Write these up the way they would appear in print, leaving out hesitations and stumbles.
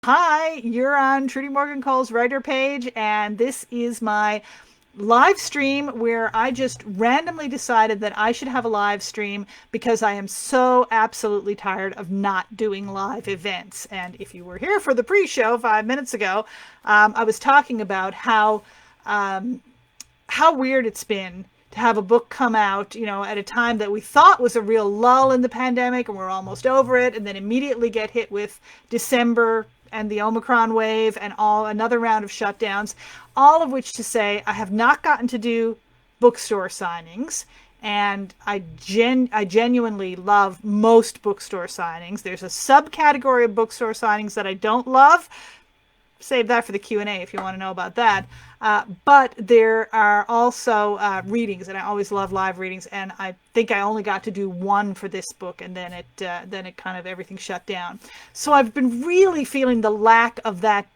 Hi, you're on Trudy Morgan Cole's writer page, and this is my live stream where I just randomly decided that I should have a live stream because I am so absolutely tired of not doing live events. And if you were here for the pre-show 5 minutes ago, I was talking about um, how weird it's been to have a book come out, at a time that we thought was a real lull in the pandemic and we're almost over it, and then immediately get hit with December and the Omicron wave and all another round of shutdowns, all of which to say I have not gotten to do bookstore signings. And I genuinely love most bookstore signings. There's a subcategory of bookstore signings that I don't love. Save that for the Q&A if you want to know about that. But there are also readings, and I always love live readings. And I think I only got to do one for this book, and then it kind of everything shut down. So I've been really feeling the lack of that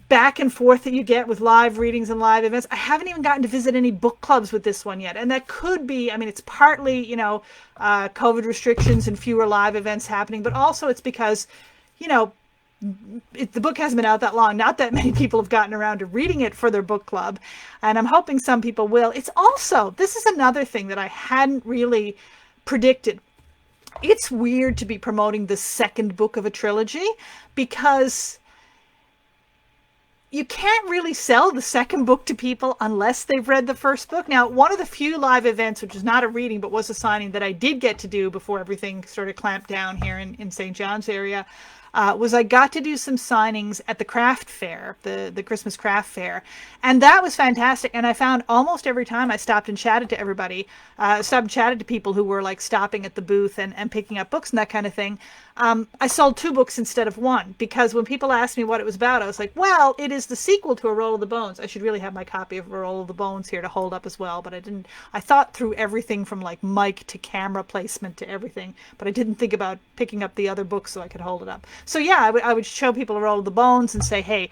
back and forth that you get with live readings and live events. I haven't even gotten to visit any book clubs with this one yet, and that could be. I mean, it's partly COVID restrictions and fewer live events happening, but also it's because you know the book hasn't been out that long. Not that many people have gotten around to reading it for their book club, and I'm hoping some people will. It's also, this is another thing that I hadn't really predicted. It's weird to be promoting the second book of a trilogy because you can't really sell the second book to people unless they've read the first book. Now, one of the few live events, which is not a reading but was a signing that I did get to do before everything sort of clamped down here in St. John's area, was I got to do some signings at the craft fair, the Christmas craft fair. And that was fantastic. And I found almost every time I stopped and chatted to everybody, stopped and chatted to people who were like stopping at the booth and picking up books and that kind of thing. I sold two books instead of one because when people asked me what it was about, I was like, well, it is the sequel to A Roll of the Bones. I should really have my copy of A Roll of the Bones here to hold up as well, but I didn't. I thought through everything from like mic to camera placement to everything, but I didn't think about picking up the other book so I could hold it up. So yeah, I would show people A Roll of the Bones and say, hey,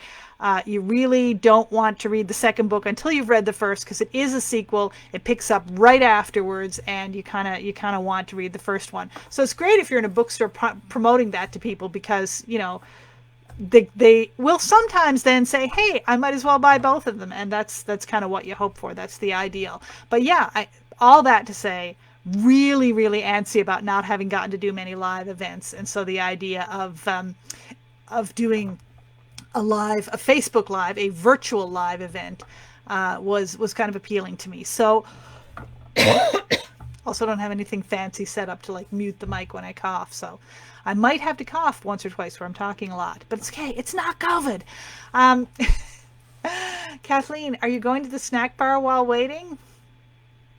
you really don't want to read the second book until you've read the first because it is a sequel. It picks up right afterwards, and you kind of want to read the first one. So it's great if you're in a bookstore promoting that to people because they will sometimes then say, hey, I might as well buy both of them, and that's kind of what you hope for. That's the ideal. But yeah, all that to say, really, really antsy about not having gotten to do many live events, and so the idea of doing a Facebook Live, a virtual live event, was kind of appealing to me. So also don't have anything fancy set up to like mute the mic when I cough, so I might have to cough once or twice where I'm talking a lot, but it's okay. It's not COVID. Um, Kathleen, are you going to the snack bar while waiting?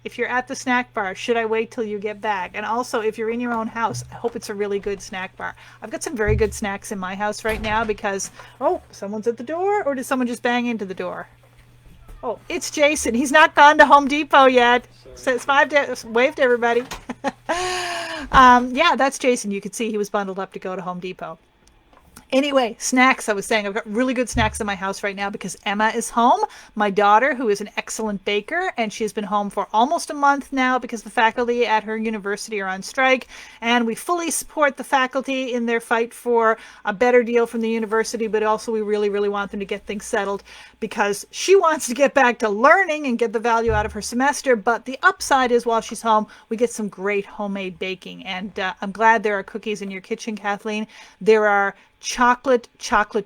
If you're at the snack bar, should I wait till you get back? And also, if you're in your own house, I hope it's a really good snack bar. I've got some very good snacks in my house right now because, oh, someone's at the door, or did someone just bang into the door? Oh, it's Jason. He's not gone to Home Depot yet. Says wave to everybody. Yeah, that's Jason. You could see he was bundled up to go to Home Depot. Anyway, snacks. I was saying I've got really good snacks in my house right now because Emma is home, my daughter, who is an excellent baker, and she's been home for almost a month now because the faculty at her university are on strike, and we fully support the faculty in their fight for a better deal from the university, but also we really, really want them to get things settled because she wants to get back to learning and get the value out of her semester, but the upside is while she's home, we get some great homemade baking, and I'm glad there are cookies in your kitchen, Kathleen. There are chocolate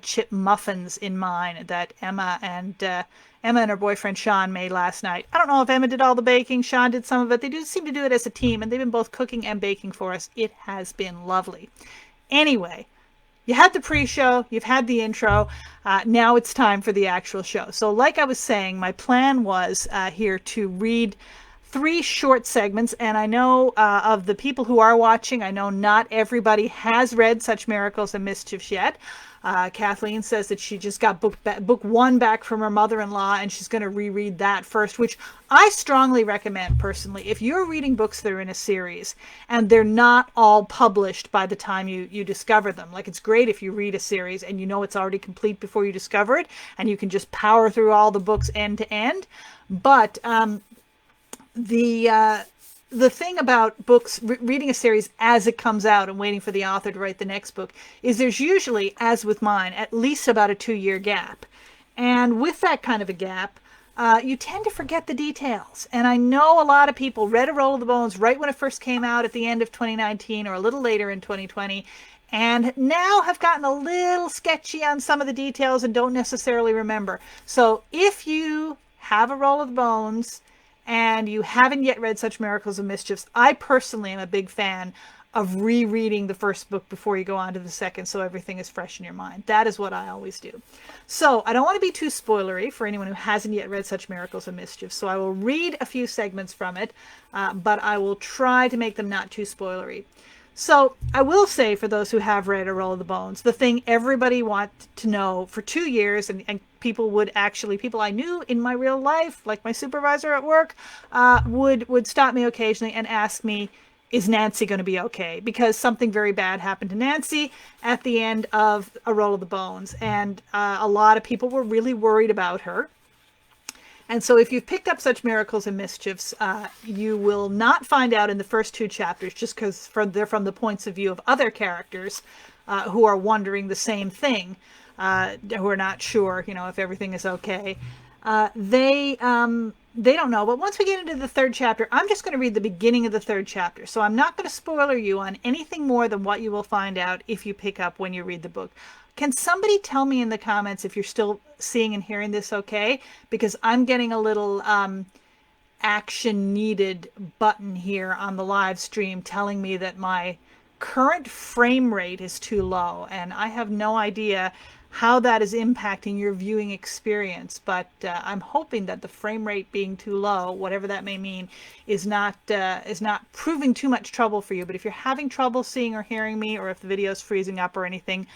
chip muffins in mine that Emma and her boyfriend Sean made last night. I don't know if Emma did all the baking, Sean did some of it. They do seem to do it as a team, and they've been both cooking and baking for us. It has been lovely. Anyway, you had the pre-show, you've had the intro. Now it's time for the actual show. So like I was saying, my plan was here to read three short segments, and I know of the people who are watching, I know not everybody has read Such Miracles and Mischiefs yet. Kathleen says that she just got book one back from her mother-in-law, and she's going to reread that first, which I strongly recommend personally. If you're reading books that are in a series and they're not all published by the time you discover them, like it's great if you read a series and you know it's already complete before you discover it, and you can just power through all the books end to end. But the the thing about books, reading a series as it comes out and waiting for the author to write the next book, is there's usually, as with mine, at least about a 2-year gap. And with that kind of a gap, you tend to forget the details. And I know a lot of people read A Roll of the Bones right when it first came out at the end of 2019 or a little later in 2020, and now have gotten a little sketchy on some of the details and don't necessarily remember. So if you have A Roll of the Bones and you haven't yet read Such Miracles and Mischiefs, I personally am a big fan of rereading the first book before you go on to the second, so everything is fresh in your mind. That is what I always do. So I don't want to be too spoilery for anyone who hasn't yet read Such Miracles and Mischiefs, so I will read a few segments from it, but I will try to make them not too spoilery. So I will say, for those who have read A Roll of the Bones, the thing everybody wanted to know for 2 years, and people I knew in my real life, like my supervisor at work, would stop me occasionally and ask me, is Nancy going to be okay? Because something very bad happened to Nancy at the end of A Roll of the Bones, and a lot of people were really worried about her. And so if you've picked up Such Miracles and Mischiefs, you will not find out in the first 2 chapters, just because they're from the points of view of other characters who are wondering the same thing, who are not sure, if everything is okay. They don't know. But once we get into the 3rd chapter, I'm just going to read the beginning of the 3rd chapter. So I'm not going to spoiler you on anything more than what you will find out if you pick up when you read the book. Can somebody tell me in the comments if you're still seeing and hearing this okay? Because I'm getting a little action needed button here on the live stream telling me that my current frame rate is too low, and I have no idea how that is impacting your viewing experience, but I'm hoping that the frame rate being too low, whatever that may mean, is not proving too much trouble for you. But if you're having trouble seeing or hearing me, or if the video is freezing up or anything,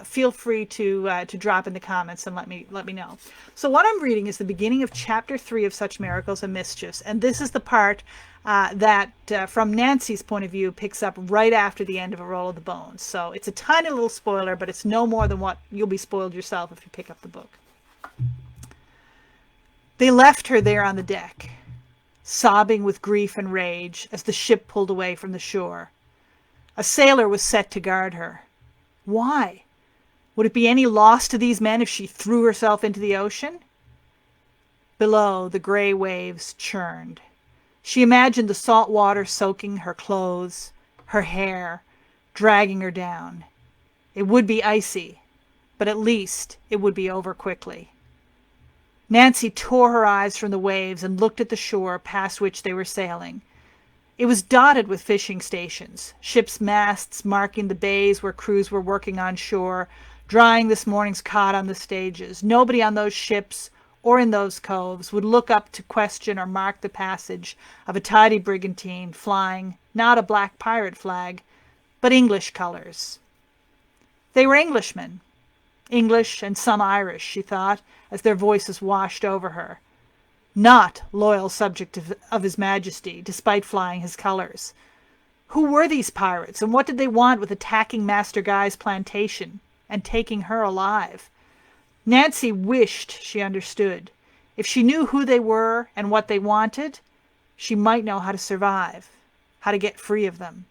feel free to drop in the comments and let me know. So what I'm reading is the beginning of chapter 3 of Such Miracles and Mischiefs, and this is the part that, from Nancy's point of view, picks up right after the end of A Roll of the Bones. So it's a tiny little spoiler, but it's no more than what you'll be spoiled yourself if you pick up the book. They left her there on the deck, sobbing with grief and rage as the ship pulled away from the shore. A sailor was set to guard her. Why? Would it be any loss to these men if she threw herself into the ocean? Below, the gray waves churned. She imagined the salt water soaking her clothes, her hair, dragging her down. It would be icy, but at least it would be over quickly. Nancy tore her eyes from the waves and looked at the shore past which they were sailing. It was dotted with fishing stations, ships' masts marking the bays where crews were working on shore, drying this morning's cod on the stages. Nobody on those ships or in those coves would look up to question or mark the passage of a tidy brigantine flying not a black pirate flag, but English colors. They were Englishmen. English and some Irish, she thought, as their voices washed over her. Not loyal subject of His Majesty, despite flying his colors. Who were these pirates, and what did they want with attacking Master Guy's plantation and taking her alive? Nancy wished she understood. If she knew who they were and what they wanted, she might know how to survive, how to get free of them.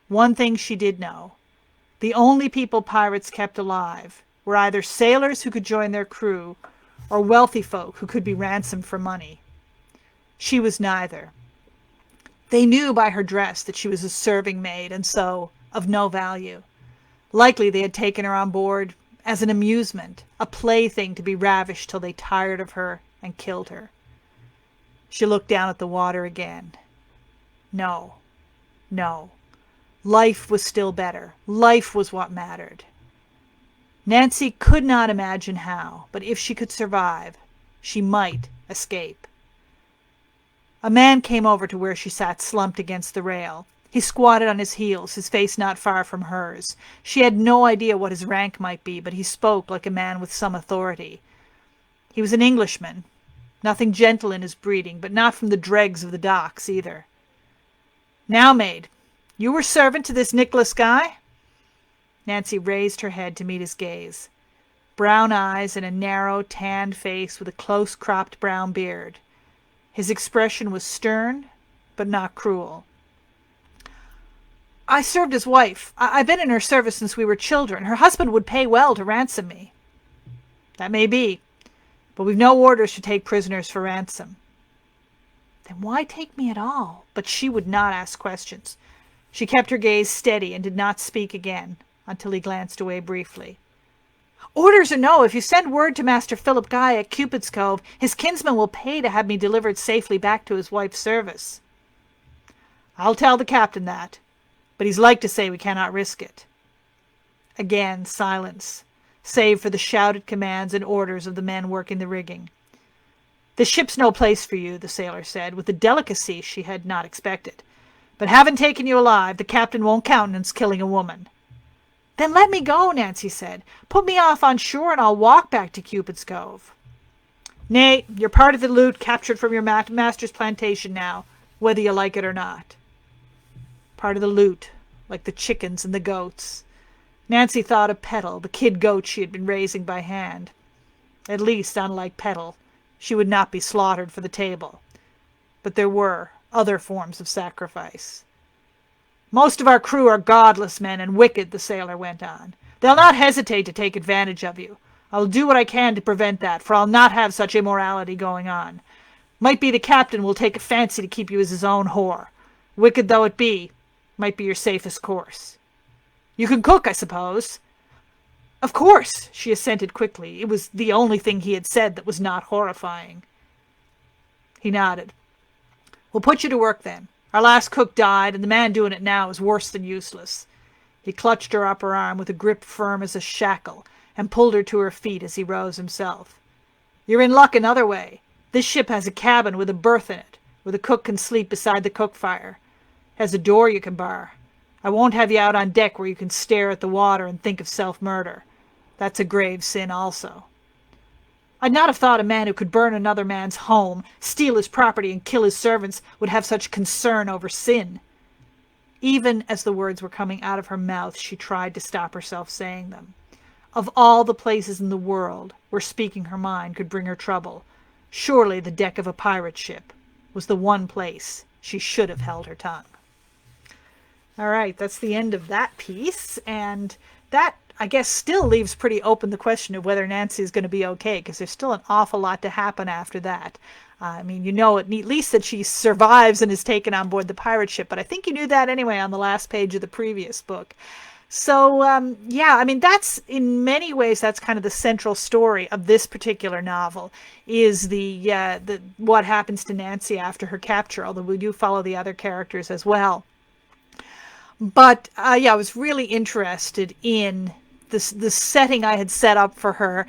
One thing she did know. The only people pirates kept alive were either sailors who could join their crew or wealthy folk who could be ransomed for money. She was neither. They knew by her dress that she was a serving maid and so of no value. Likely they had taken her on board as an amusement, a plaything to be ravished till they tired of her and killed her. She looked down at the water again. No, no. Life was still better. Life was what mattered. Nancy could not imagine how, but if she could survive, she might escape. A man came over to where she sat slumped against the rail. He squatted on his heels, his face not far from hers. She had no idea what his rank might be, but he spoke like a man with some authority. He was an Englishman, nothing gentle in his breeding, but not from the dregs of the docks either. Now, maid, you were servant to this Nicholas Guy? Nancy raised her head to meet his gaze. Brown eyes and a narrow, tanned face with a close-cropped brown beard. His expression was stern, but not cruel. I served his wife. I've been in her service since we were children. Her husband would pay well to ransom me. That may be, but we've no orders to take prisoners for ransom. Then why take me at all? But she would not ask questions. She kept her gaze steady and did not speak again until he glanced away briefly. Orders or no, if you send word to Master Philip Guy at Cupid's Cove, his kinsman will pay to have me delivered safely back to his wife's service. I'll tell the captain that, but he's like to say we cannot risk it. Again silence, save for the shouted commands and orders of the men working the rigging. The ship's no place for you, the sailor said, with a delicacy she had not expected. But having taken you alive, the captain won't countenance killing a woman. Then let me go, Nancy said. Put me off on shore and I'll walk back to Cupid's Cove. Nay, you're part of the loot captured from your master's plantation now, whether you like it or not. Part of the loot, like the chickens and the goats. Nancy thought of Petal, the kid goat she had been raising by hand. At least, unlike Petal, she would not be slaughtered for the table. But there were other forms of sacrifice. Most of our crew are godless men and wicked, the sailor went on. They'll not hesitate to take advantage of you. I'll do what I can to prevent that, for I'll not have such immorality going on. Might be the captain will take a fancy to keep you as his own whore. Wicked though it be, might be your safest course. You can cook, I suppose? Of course, she assented quickly. It was the only thing he had said that was not horrifying. He nodded. We'll put you to work then. Our last cook died, and the man doing it now is worse than useless. He clutched her upper arm with a grip firm as a shackle, and pulled her to her feet as he rose himself. You're in luck another way. This ship has a cabin with a berth in it, where the cook can sleep beside the cook fire. Has a door you can bar. I won't have you out on deck where you can stare at the water and think of self-murder. That's a grave sin also. I'd not have thought a man who could burn another man's home, steal his property, and kill his servants would have such concern over sin. Even as the words were coming out of her mouth, she tried to stop herself saying them. Of all the places in the world where speaking her mind could bring her trouble, surely the deck of a pirate ship was the one place she should have held her tongue. All right, that's the end of that piece, and that, I guess, still leaves pretty open the question of whether Nancy is going to be okay, because there's still an awful lot to happen after that. I mean, you know at least that she survives and is taken on board the pirate ship, but I think you knew that anyway on the last page of the previous book. So, yeah, I mean, that's, in many ways, that's kind of the central story of this particular novel, is the what happens to Nancy after her capture, although we do follow the other characters as well. But, yeah, I was really interested in the setting I had set up for her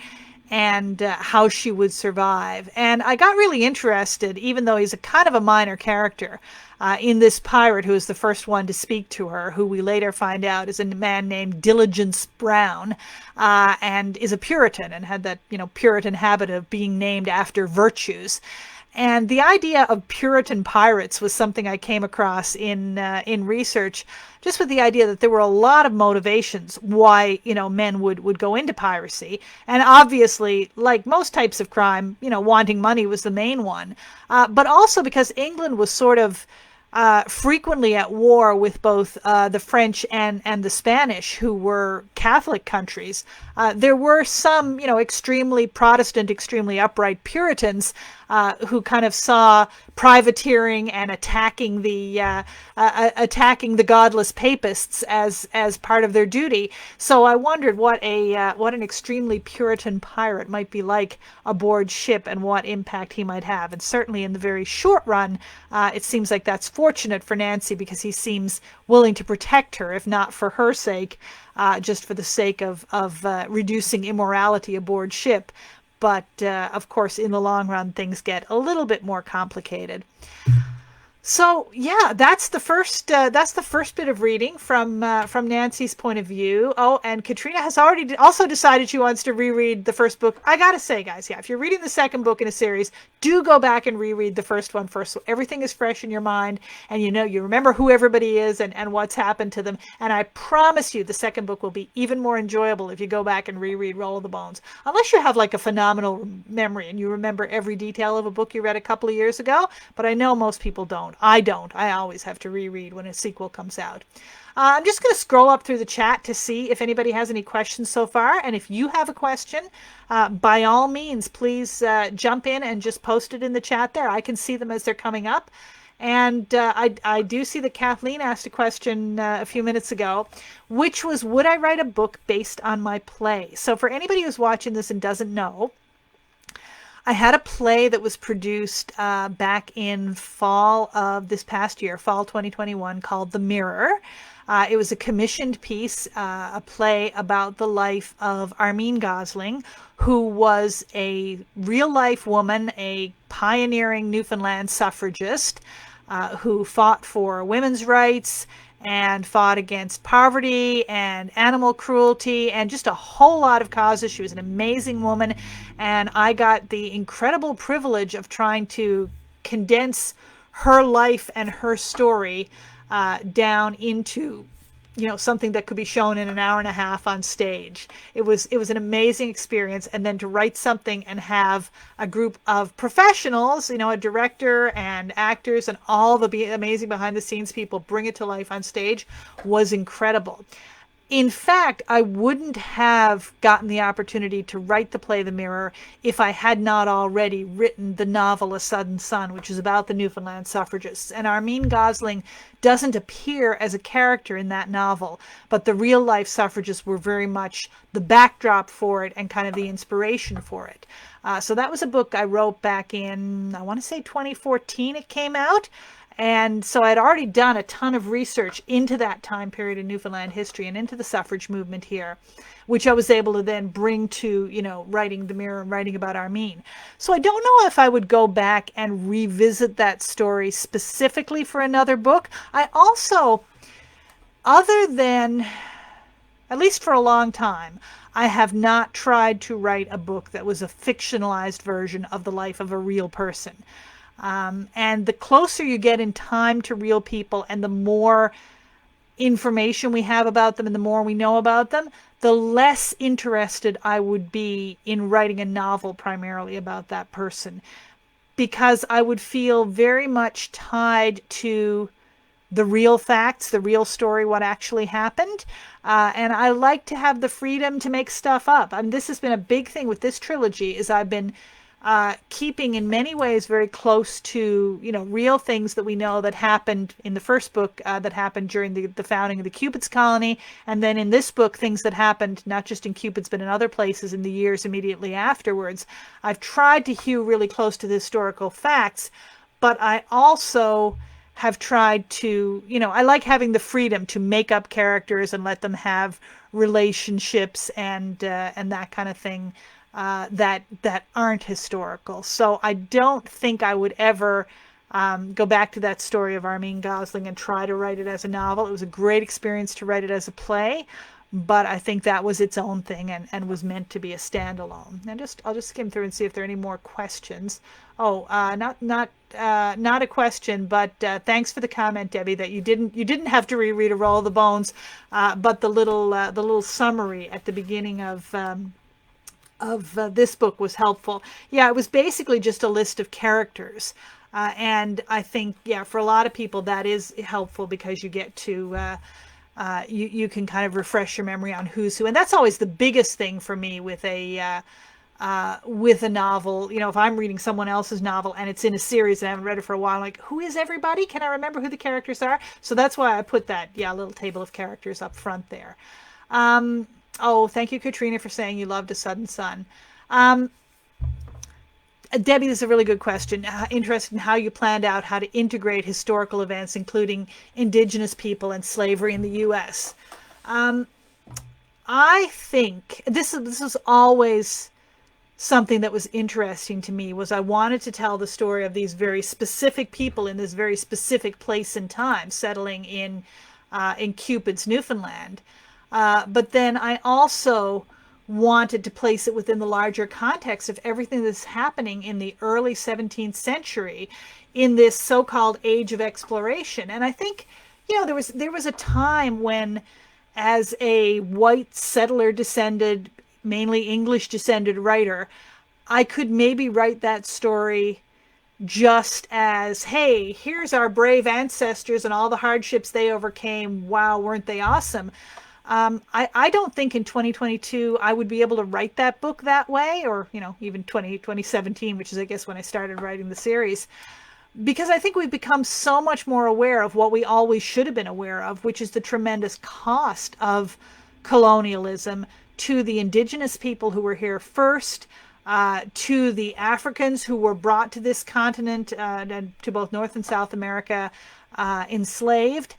and how she would survive. And I got really interested, even though he's a kind of a minor character, in this pirate who is the first one to speak to her, who we later find out is a man named Diligence Brown, and is a Puritan and had that, Puritan habit of being named after virtues. And the idea of Puritan pirates was something I came across in research, just with the idea that there were a lot of motivations why, men would go into piracy. And obviously, like most types of crime, wanting money was the main one. But also because England was sort of frequently at war with both the French and the Spanish, who were Catholic countries. There were some, extremely Protestant, extremely upright Puritans who kind of saw privateering and attacking the godless papists as part of their duty. So I wondered what an extremely Puritan pirate might be like aboard ship and what impact he might have. And certainly in the very short run, it seems like that's fortunate for Nancy, because he seems willing to protect her, if not for her sake, just for the sake of reducing immorality aboard ship. But, of course, in the long run, things get a little bit more complicated. So, yeah, that's the first bit of reading from Nancy's point of view. Oh, and Katrina has already also decided she wants to reread the first book. I gotta say, guys, yeah, if you're reading the second book in a series, do go back and reread the first one first, so everything is fresh in your mind, and you remember who everybody is and what's happened to them. And I promise you, the second book will be even more enjoyable if you go back and reread Roll of the Bones, unless you have like a phenomenal memory and you remember every detail of a book you read a couple of years ago. But I know most people don't. don't. I don't. I always have to reread when a sequel comes out. I'm just going to scroll up through the chat to see if anybody has any questions so far. And if you have a question, by all means, please jump in and just post it in the chat there. I can see them as they're coming up. And I do see that Kathleen asked a question a few minutes ago, which was, would I write a book based on my play? So for anybody who's watching this and doesn't know, I had a play that was produced back in fall of this past year, fall 2021, called The Mirror. It was a commissioned piece, a play about the life of Armine Gosling, who was a real-life woman, a pioneering Newfoundland suffragist who fought for women's rights and fought against poverty and animal cruelty and just a whole lot of causes. She was an amazing woman, and I got the incredible privilege of trying to condense her life and her story down into, you know, something that could be shown in an hour and a half on stage. It was an amazing experience. And then to write something and have a group of professionals, you know, a director and actors and all the amazing behind the scenes people bring it to life on stage was incredible. In fact, I wouldn't have gotten the opportunity to write the play The Mirror if I had not already written the novel A Sudden Sun, which is about the Newfoundland suffragists. And Armine Gosling doesn't appear as a character in that novel, but the real-life suffragists were very much the backdrop for it and kind of the inspiration for it. So that was a book I wrote back in, I want to say 2014 it came out. And so I'd already done a ton of research into that time period in Newfoundland history and into the suffrage movement here, which I was able to then bring to, you know, writing The Mirror and writing about Armine. So I don't know if I would go back and revisit that story specifically for another book. I also, other than, at least for a long time, I have not tried to write a book that was a fictionalized version of the life of a real person. And the closer you get in time to real people and the more information we have about them and the more we know about them, the less interested I would be in writing a novel primarily about that person, because I would feel very much tied to the real facts, the real story, what actually happened. And I like to have the freedom to make stuff up. I mean, this has been a big thing with this trilogy, is I've been keeping in many ways very close to, you know, real things that we know that happened in the first book, that happened during the founding of the Cupid's colony. And then in this book, things that happened not just in Cupid's, but in other places in the years immediately afterwards. I've tried to hew really close to the historical facts, but I also have tried to, you know, I like having the freedom to make up characters and let them have relationships and that kind of thing. That aren't historical. So I don't think I would ever go back to that story of Armine Gosling and try to write it as a novel. It was a great experience to write it as a play, but I think that was its own thing and was meant to be a standalone. And I'll just skim through and see if there are any more questions. Oh, not a question, but thanks for the comment, Debbie, that you didn't have to reread A Roll of the Bones, but the little summary at the beginning of this book was helpful. Yeah, it was basically just a list of characters. And I think, yeah, for a lot of people that is helpful because you get to, you can kind of refresh your memory on who's who. And that's always the biggest thing for me with a novel. You know, if I'm reading someone else's novel and it's in a series and I haven't read it for a while, I'm like, who is everybody? Can I remember who the characters are? So that's why I put that, little table of characters up front there. Oh, thank you, Katrina, for saying you loved A Sudden Sun. Debbie, this is a really good question. Interested in how you planned out how to integrate historical events, including Indigenous people and slavery in the U.S. I think this was always something that was interesting to me, was I wanted to tell the story of these very specific people in this very specific place and time, settling in Cupid's Newfoundland. But then I also wanted to place it within the larger context of everything that's happening in the early 17th century in this so-called age of exploration. And I think, you know, there was a time when, as a white settler descended, mainly English descended writer, I could maybe write that story just as, hey, here's our brave ancestors and all the hardships they overcame. Wow, weren't they awesome? I don't think in 2022 I would be able to write that book that way, or, even 2017, which is, I guess, when I started writing the series, because I think we've become so much more aware of what we always should have been aware of, which is the tremendous cost of colonialism to the indigenous people who were here first, to the Africans who were brought to this continent, to both North and South America, enslaved.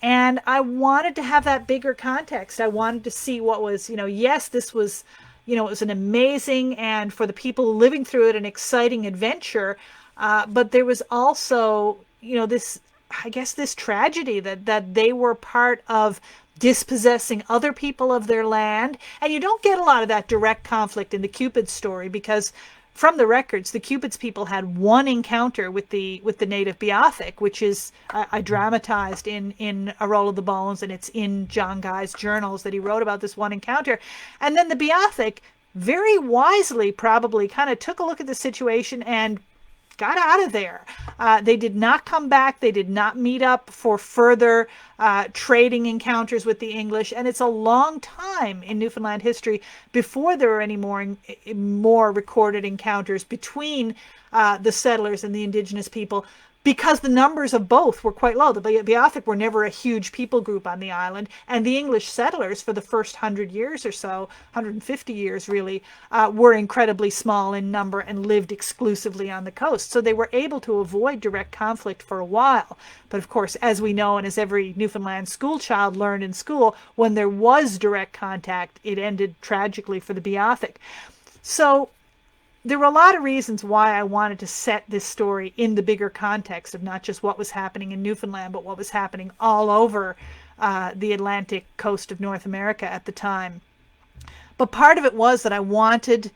And I wanted to have that bigger context. I wanted to see what was, yes, this was, it was an amazing, and for the people living through it, an exciting adventure. But there was also, this, I guess, this tragedy that they were part of dispossessing other people of their land. And you don't get a lot of that direct conflict in the Cupid story, because from the records, the Cupid's people had one encounter with the native Beothuk, which is I dramatized in A Roll of the Bones, and it's in John Guy's journals that he wrote about this one encounter. And then the Beothuk very wisely probably kind of took a look at the situation and got out of there. They did not come back. They did not meet up for further trading encounters with the English. And it's a long time in Newfoundland history before there were any more recorded encounters between the settlers and the indigenous people, because the numbers of both were quite low. The Beothuk were never a huge people group on the island, and the English settlers for the first 100 years or so, 150 years really, were incredibly small in number and lived exclusively on the coast. So they were able to avoid direct conflict for a while. But of course, as we know, and as every Newfoundland school child learned in school, when there was direct contact, it ended tragically for the Beothuk. So there were a lot of reasons why I wanted to set this story in the bigger context of not just what was happening in Newfoundland, but what was happening all over the Atlantic coast of North America at the time. But part of it was that I wanted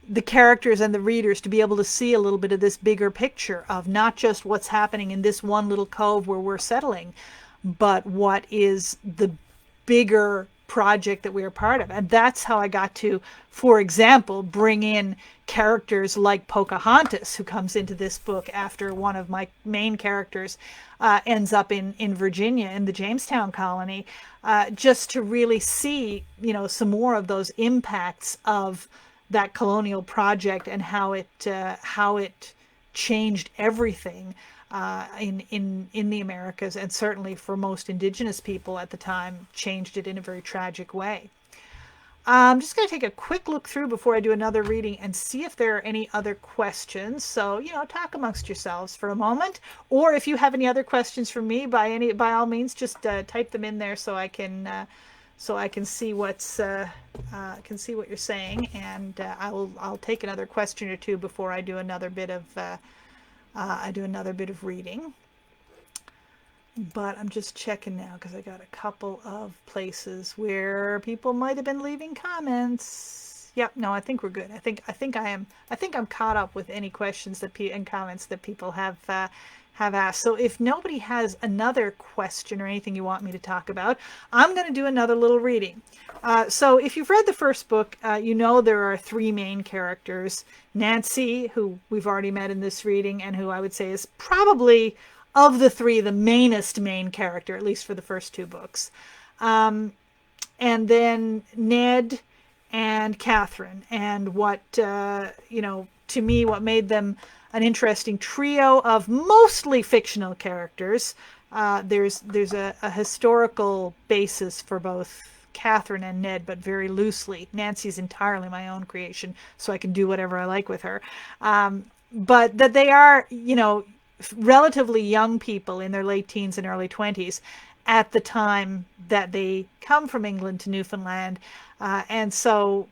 the characters and the readers to be able to see a little bit of this bigger picture of not just what's happening in this one little cove where we're settling, but what is the bigger project that we are part of. And that's how I got to, for example, bring in characters like Pocahontas, who comes into this book after one of my main characters ends up in Virginia in the Jamestown colony, just to really see, some more of those impacts of that colonial project and how it changed everything in the Americas, and certainly for most indigenous people at the time, changed it in a very tragic way. I'm just going to take a quick look through before I do another reading and see if there are any other questions. So, talk amongst yourselves for a moment, or if you have any other questions for me, by all means, just type them in there so I can see what you're saying, and I'll take another question or two before I do another bit of reading. But I'm just checking now because I got a couple of places where people might have been leaving comments. Yep, no, I think we're good. I think I'm caught up with any questions and comments that people have asked. So if nobody has another question or anything you want me to talk about, I'm going to do another little reading. So if you've read the first book, there are three main characters. Nancy, who we've already met in this reading, and who I would say is probably, of the three, the main character, at least for the first two books. And then Ned and Catherine, and what, to me, what made them an interesting trio of mostly fictional characters. There's a historical basis for both Catherine and Ned, but very loosely. Nancy's entirely my own creation, so I can do whatever I like with her. But that they are, relatively young people in their late teens and early 20s at the time that they come from England to Newfoundland. And so,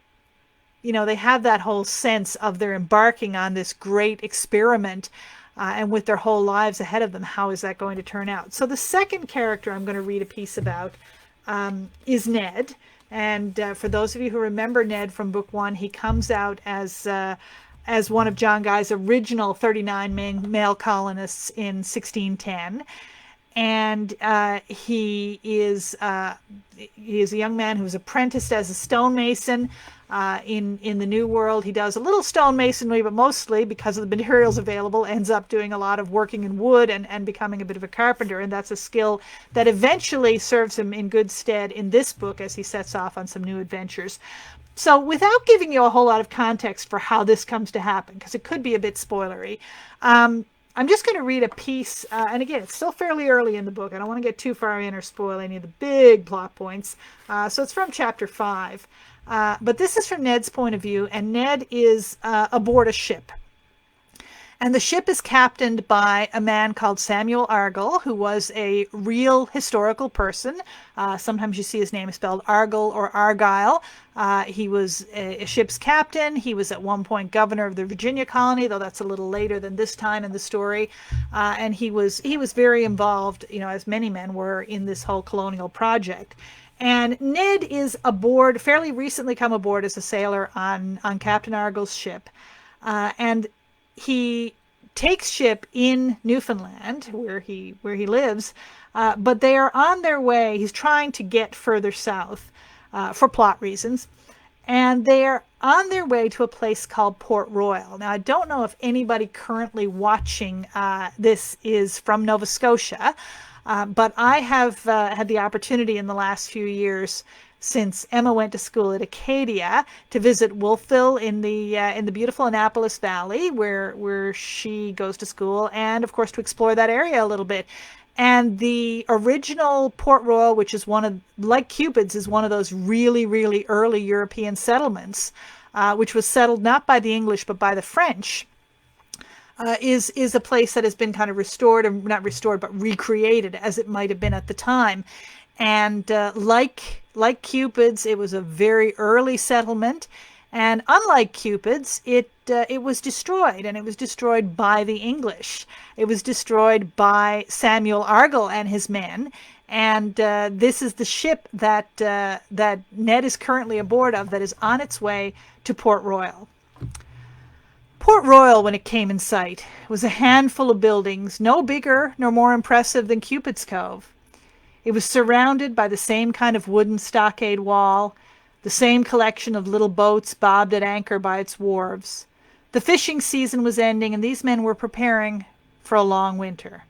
they have that whole sense of they're embarking on this great experiment, and with their whole lives ahead of them, how is that going to turn out? So the second character I'm going to read a piece about is Ned. And for those of you who remember Ned from book one, he comes out as one of John Guy's original 39 male colonists in 1610. and he is a young man who's apprenticed as a stonemason in the New World. He does a little stonemasonry, but mostly, because of the materials available, ends up doing a lot of working in wood and becoming a bit of a carpenter. And that's a skill that eventually serves him in good stead in this book as he sets off on some new adventures. So without giving you a whole lot of context for how this comes to happen, because it could be a bit spoilery, I'm just going to read a piece, and again, it's still fairly early in the book. I don't want to get too far in or spoil any of the big plot points. So it's from chapter 5. But this is from Ned's point of view, and Ned is aboard a ship. And the ship is captained by a man called Samuel Argall, who was a real historical person. Sometimes you see his name spelled Argall or Argyle. He was a ship's captain. He was at one point governor of the Virginia colony, though that's a little later than this time in the story. And he was very involved, as many men were, in this whole colonial project. And Ned is aboard, fairly recently come aboard as a sailor on Captain Argall's ship. And he takes ship in Newfoundland, where he lives, but they are on their way. He's trying to get further south for plot reasons, and they are on their way to a place called Port Royal. Now, I don't know if anybody currently watching this is from Nova Scotia, but I have had the opportunity in the last few years, since Emma went to school at Acadia, to visit Wolfville in the beautiful Annapolis Valley, where she goes to school, and of course to explore that area a little bit. And the original Port Royal, which is like Cupid's, is one of those really, really early European settlements, which was settled not by the English but by the French. Is a place that has been kind of restored, and not restored, but recreated as it might have been at the time. And like Cupid's, it was a very early settlement, and unlike Cupid's, it was destroyed, and it was destroyed by the English. It was destroyed by Samuel Argall and his men, and this is the ship that Ned is currently aboard of, that is on its way to Port Royal. Port Royal, when it came in sight, was a handful of buildings, no bigger nor more impressive than Cupid's Cove. It was surrounded by the same kind of wooden stockade wall, the same collection of little boats bobbed at anchor by its wharves. The fishing season was ending, and these men were preparing for a long winter.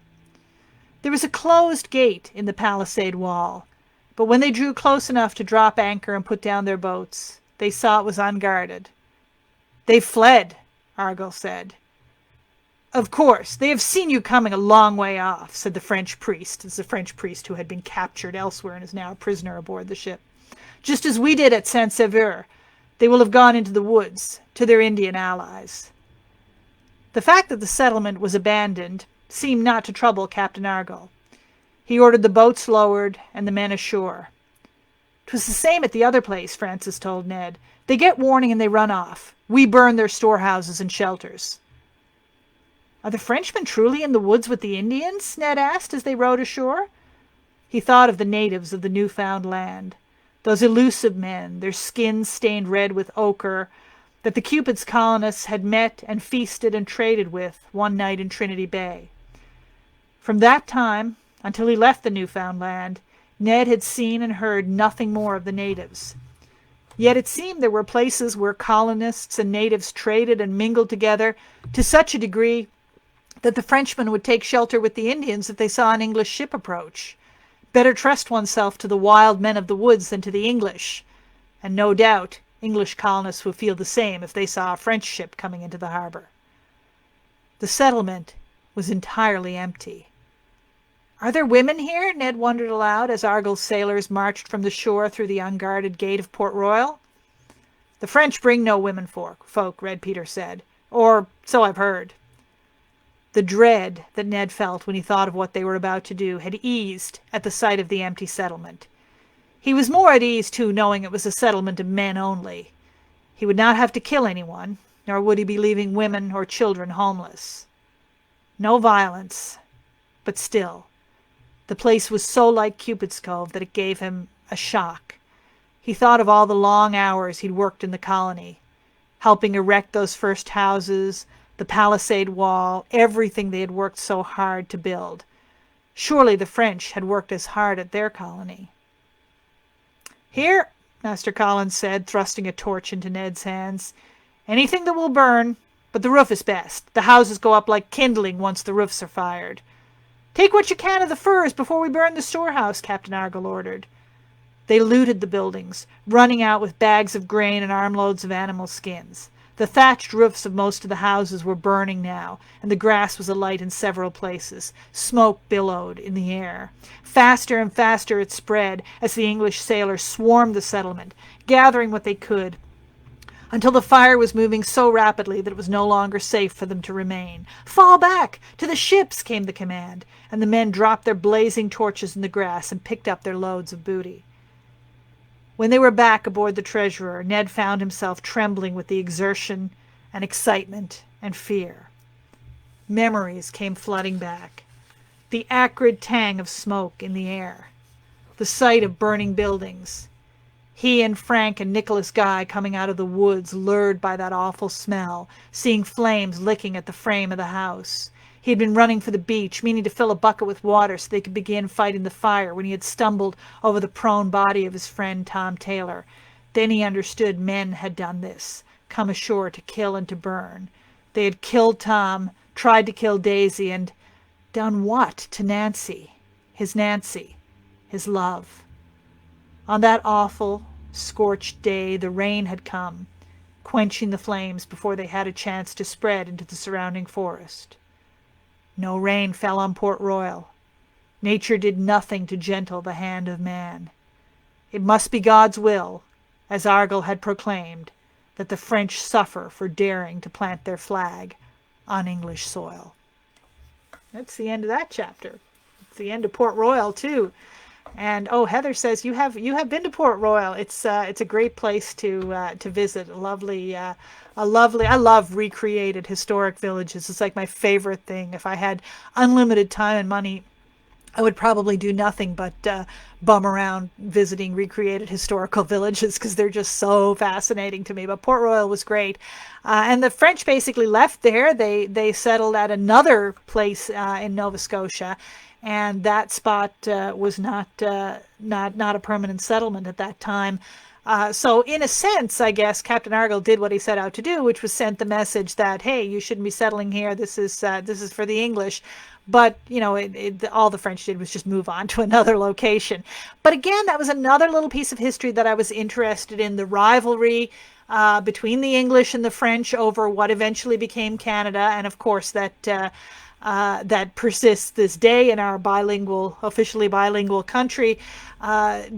There was a closed gate in the palisade wall, but when they drew close enough to drop anchor and put down their boats, they saw it was unguarded. "They've fled," Argall said. "Of course, they have seen you coming a long way off," said the French priest. It's the French priest who had been captured elsewhere and is now a prisoner aboard the ship. "Just as we did at Saint-Sever. They will have gone into the woods, to their Indian allies." The fact that the settlement was abandoned seemed not to trouble Captain Argall. He ordered the boats lowered and the men ashore. "'Twas the same at the other place," Francis told Ned. "They get warning and they run off. We burn their storehouses and shelters." "Are the Frenchmen truly in the woods with the Indians?" Ned asked as they rowed ashore. He thought of the natives of the newfound land, those elusive men, their skins stained red with ochre, that the Cupid's colonists had met and feasted and traded with one night in Trinity Bay. From that time, until he left the newfound land, Ned had seen and heard nothing more of the natives. Yet it seemed there were places where colonists and natives traded and mingled together to such a degree that the Frenchmen would take shelter with the Indians if they saw an English ship approach. Better trust oneself to the wild men of the woods than to the English, and no doubt English colonists would feel the same if they saw a French ship coming into the harbor. The settlement was entirely empty. "Are there women here?" Ned wondered aloud as Argall's sailors marched from the shore through the unguarded gate of Port Royal. "The French bring no women folk," Red Peter said. "Or so I've heard." The dread that Ned felt when he thought of what they were about to do had eased at the sight of the empty settlement. He was more at ease, too, knowing it was a settlement of men only. He would not have to kill anyone, nor would he be leaving women or children homeless. No violence, but still, the place was so like Cupid's Cove that it gave him a shock. He thought of all the long hours he'd worked in the colony, helping erect those first houses, the palisade wall, everything they had worked so hard to build. Surely the French had worked as hard at their colony. "Here," Master Collins said, thrusting a torch into Ned's hands. "Anything that will burn, but the roof is best. The houses go up like kindling once the roofs are fired." "Take what you can of the furs before we burn the storehouse," Captain Argall ordered. They looted the buildings, running out with bags of grain and armloads of animal skins. The thatched roofs of most of the houses were burning now, and the grass was alight in several places. Smoke billowed in the air. Faster and faster it spread as the English sailors swarmed the settlement, gathering what they could, until the fire was moving so rapidly that it was no longer safe for them to remain. "Fall back! To the ships!" came the command, and the men dropped their blazing torches in the grass and picked up their loads of booty. When they were back aboard the Treasurer, Ned found himself trembling with the exertion and excitement and fear. Memories came flooding back. The acrid tang of smoke in the air. The sight of burning buildings. He and Frank and Nicholas Guy coming out of the woods, lured by that awful smell, seeing flames licking at the frame of the house. He had been running for the beach, meaning to fill a bucket with water so they could begin fighting the fire, when he had stumbled over the prone body of his friend Tom Taylor. Then he understood men had done this, come ashore to kill and to burn. They had killed Tom, tried to kill Daisy, and done what to Nancy, his love? On that awful, scorched day, the rain had come, quenching the flames before they had a chance to spread into the surrounding forest. No rain fell on Port Royal. Nature did nothing to gentle the hand of man. It must be God's will, as Argall had proclaimed, that the French suffer for daring to plant their flag on English soil. That's the end of that chapter. It's the end of Port Royal, too. And Heather says you have been to Port Royal. It's a great place to visit. I love recreated historic villages. It's like my favorite thing. If I had unlimited time and money, I would probably do nothing but bum around visiting recreated historical villages, because they're just so fascinating to me. But Port Royal was great. And the French basically left there. They settled at another place in Nova Scotia. And that spot was not a permanent settlement at that time. So in a sense, I guess Captain Argall did what he set out to do, which was sent the message that, hey, you shouldn't be settling here. This is for the English. But, all the French did was just move on to another location. But again, that was another little piece of history that I was interested in, the rivalry between the English and the French over what eventually became Canada. And of course, that persists this day in our officially bilingual country,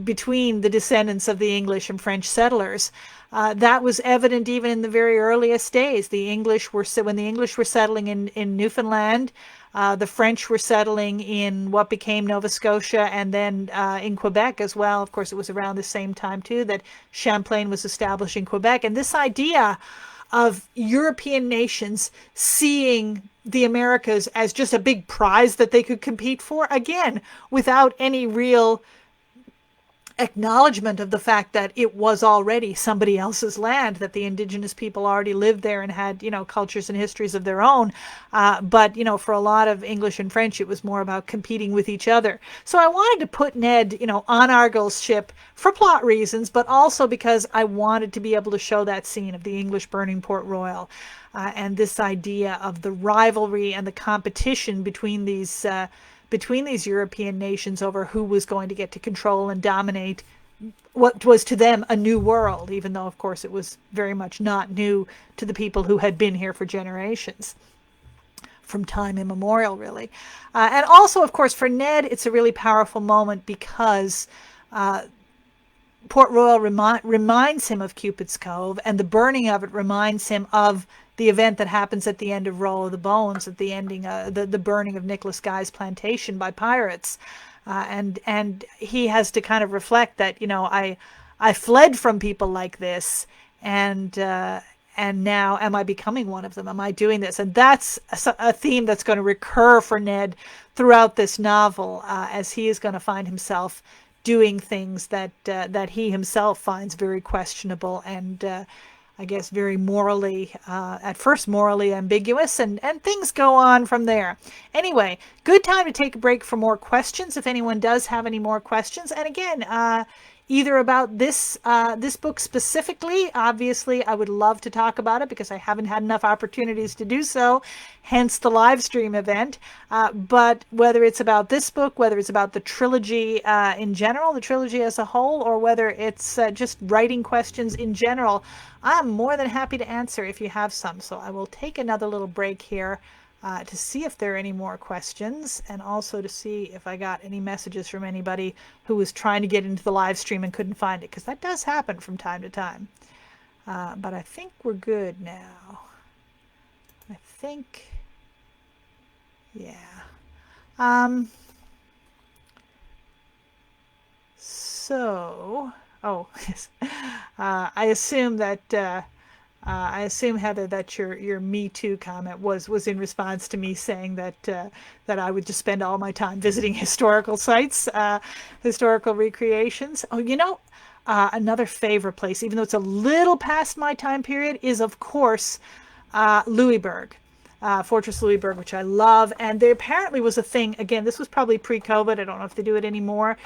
between the descendants of the English and French settlers. That was evident even in the very earliest days. When the English were settling in Newfoundland, the French were settling in what became Nova Scotia, and then in Quebec as well. Of course, it was around the same time, too, that Champlain was established in Quebec. And this idea of European nations seeing the Americas as just a big prize that they could compete for, again, without any real acknowledgement of the fact that it was already somebody else's land, that the indigenous people already lived there and had, cultures and histories of their own. But for a lot of English and French, it was more about competing with each other. So I wanted to put Ned, on Argall's ship for plot reasons, but also because I wanted to be able to show that scene of the English burning Port Royal, and this idea of the rivalry and the competition between these European nations over who was going to get to control and dominate what was to them a new world, even though, of course, it was very much not new to the people who had been here for generations, from time immemorial, really. And also, of course, for Ned, it's a really powerful moment because Port Royal reminds him of Cupid's Cove, and the burning of it reminds him of the event that happens at the end of Roll of the Bones, at the ending, the burning of Nicholas Guy's plantation by pirates, and he has to kind of reflect that I fled from people like this, and now am I becoming one of them? Am I doing this? And that's a theme that's going to recur for Ned throughout this novel, as he is going to find himself doing things that he himself finds very questionable and I guess, very morally, at first morally ambiguous, and things go on from there. Anyway, good time to take a break for more questions if anyone does have any more questions. And again, either about this book specifically. Obviously, I would love to talk about it because I haven't had enough opportunities to do so, hence the live stream event. But whether it's about this book, whether it's about the trilogy in general, the trilogy as a whole, or whether it's just writing questions in general, I'm more than happy to answer if you have some. So I will take another little break here to see if there are any more questions, and also to see if I got any messages from anybody who was trying to get into the live stream and couldn't find it, because that does happen from time to time. But I think we're good now. I think, yeah. So, oh, yes. I assume that I assume, Heather, that your Me Too comment was in response to me saying that that I would just spend all my time visiting historical sites, historical recreations. Oh, another favorite place, even though it's a little past my time period, is of course Louisburg. Fortress Louisburg, which I love. And there apparently was a thing, again, this was probably pre-COVID, I don't know if they do it anymore,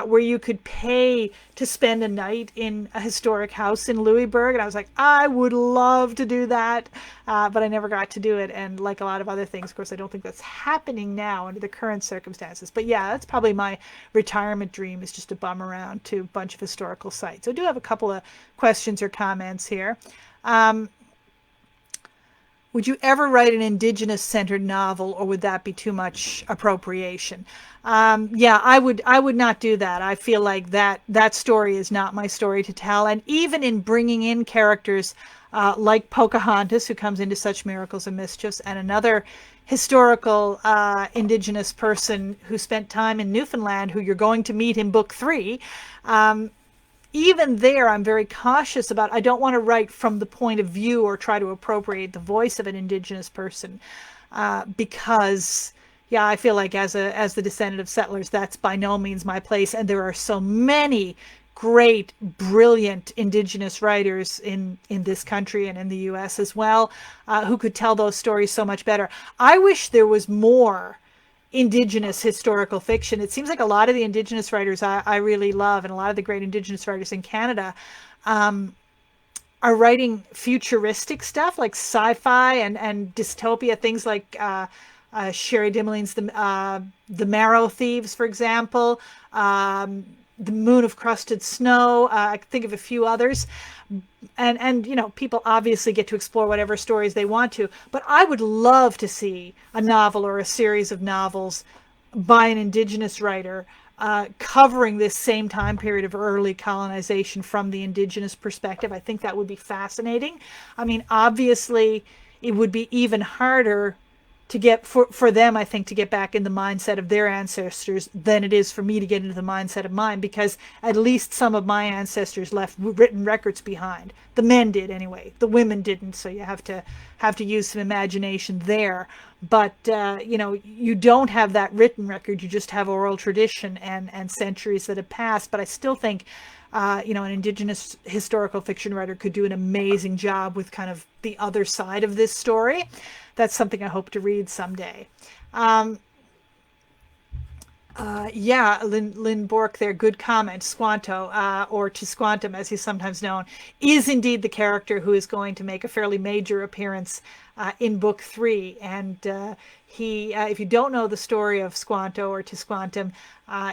where you could pay to spend a night in a historic house in Louisburg. And I was like, I would love to do that, but I never got to do it. And like a lot of other things, of course, I don't think that's happening now under the current circumstances. But yeah, that's probably my retirement dream, is just to bum around to a bunch of historical sites. So I do have a couple of questions or comments here. Would you ever write an Indigenous-centered novel, or would that be too much appropriation? Yeah, I would not do that. I feel like that story is not my story to tell. And even in bringing in characters like Pocahontas, who comes into such miracles and mischiefs, and another historical Indigenous person who spent time in Newfoundland, who you're going to meet in book 3, even there, I'm very cautious about, I don't want to write from the point of view or try to appropriate the voice of an Indigenous person, because, yeah, I feel like as the descendant of settlers, that's by no means my place. And there are so many great, brilliant Indigenous writers in this country and in the US as well, who could tell those stories so much better. I wish there was more Indigenous historical fiction. It seems like a lot of the Indigenous writers I really love, and a lot of the great Indigenous writers in Canada, are writing futuristic stuff like sci-fi and dystopia, things like Sherry Dimoline's The Marrow Thieves, for example, The Moon of Crusted Snow. I can think of a few others. And people obviously get to explore whatever stories they want to, but I would love to see a novel or a series of novels by an Indigenous writer covering this same time period of early colonization from the Indigenous perspective. I think that would be fascinating. I mean, obviously, it would be even harder to get for them, I think, to get back in the mindset of their ancestors than it is for me to get into the mindset of mine, because at least some of my ancestors left written records behind. The men did anyway. The women didn't, so you have to use some imagination there. But you don't have that written record. You just have oral tradition and centuries that have passed. But I still think an Indigenous historical fiction writer could do an amazing job with kind of the other side of this story. That's something I hope to read someday. Yeah, Lynn Bork there, good comment. Squanto, or Tisquantum as he's sometimes known, is indeed the character who is going to make a fairly major appearance in book 3. And he, if you don't know the story of Squanto or Tisquantum,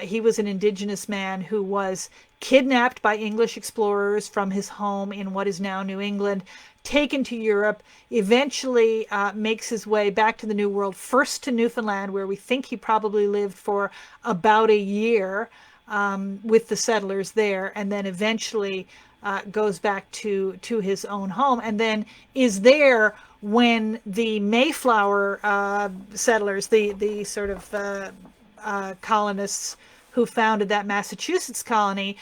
he was an Indigenous man who was kidnapped by English explorers from his home in what is now New England, taken to Europe, eventually makes his way back to the New World, first to Newfoundland, where we think he probably lived for about a year with the settlers there, and then eventually goes back to his own home, and then is there when the Mayflower settlers, the sort of colonists who founded that Massachusetts colony,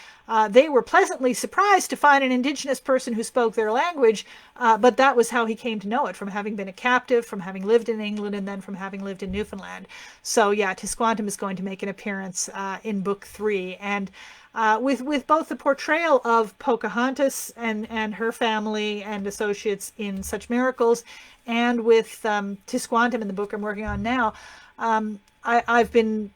they were pleasantly surprised to find an indigenous person who spoke their language, but that was how he came to know it, from having been a captive, from having lived in England, and then from having lived in Newfoundland. So yeah, Tisquantum is going to make an appearance in book 3, and with both the portrayal of Pocahontas and her family and associates in Such Miracles, and with Tisquantum in the book I'm working on now. I've been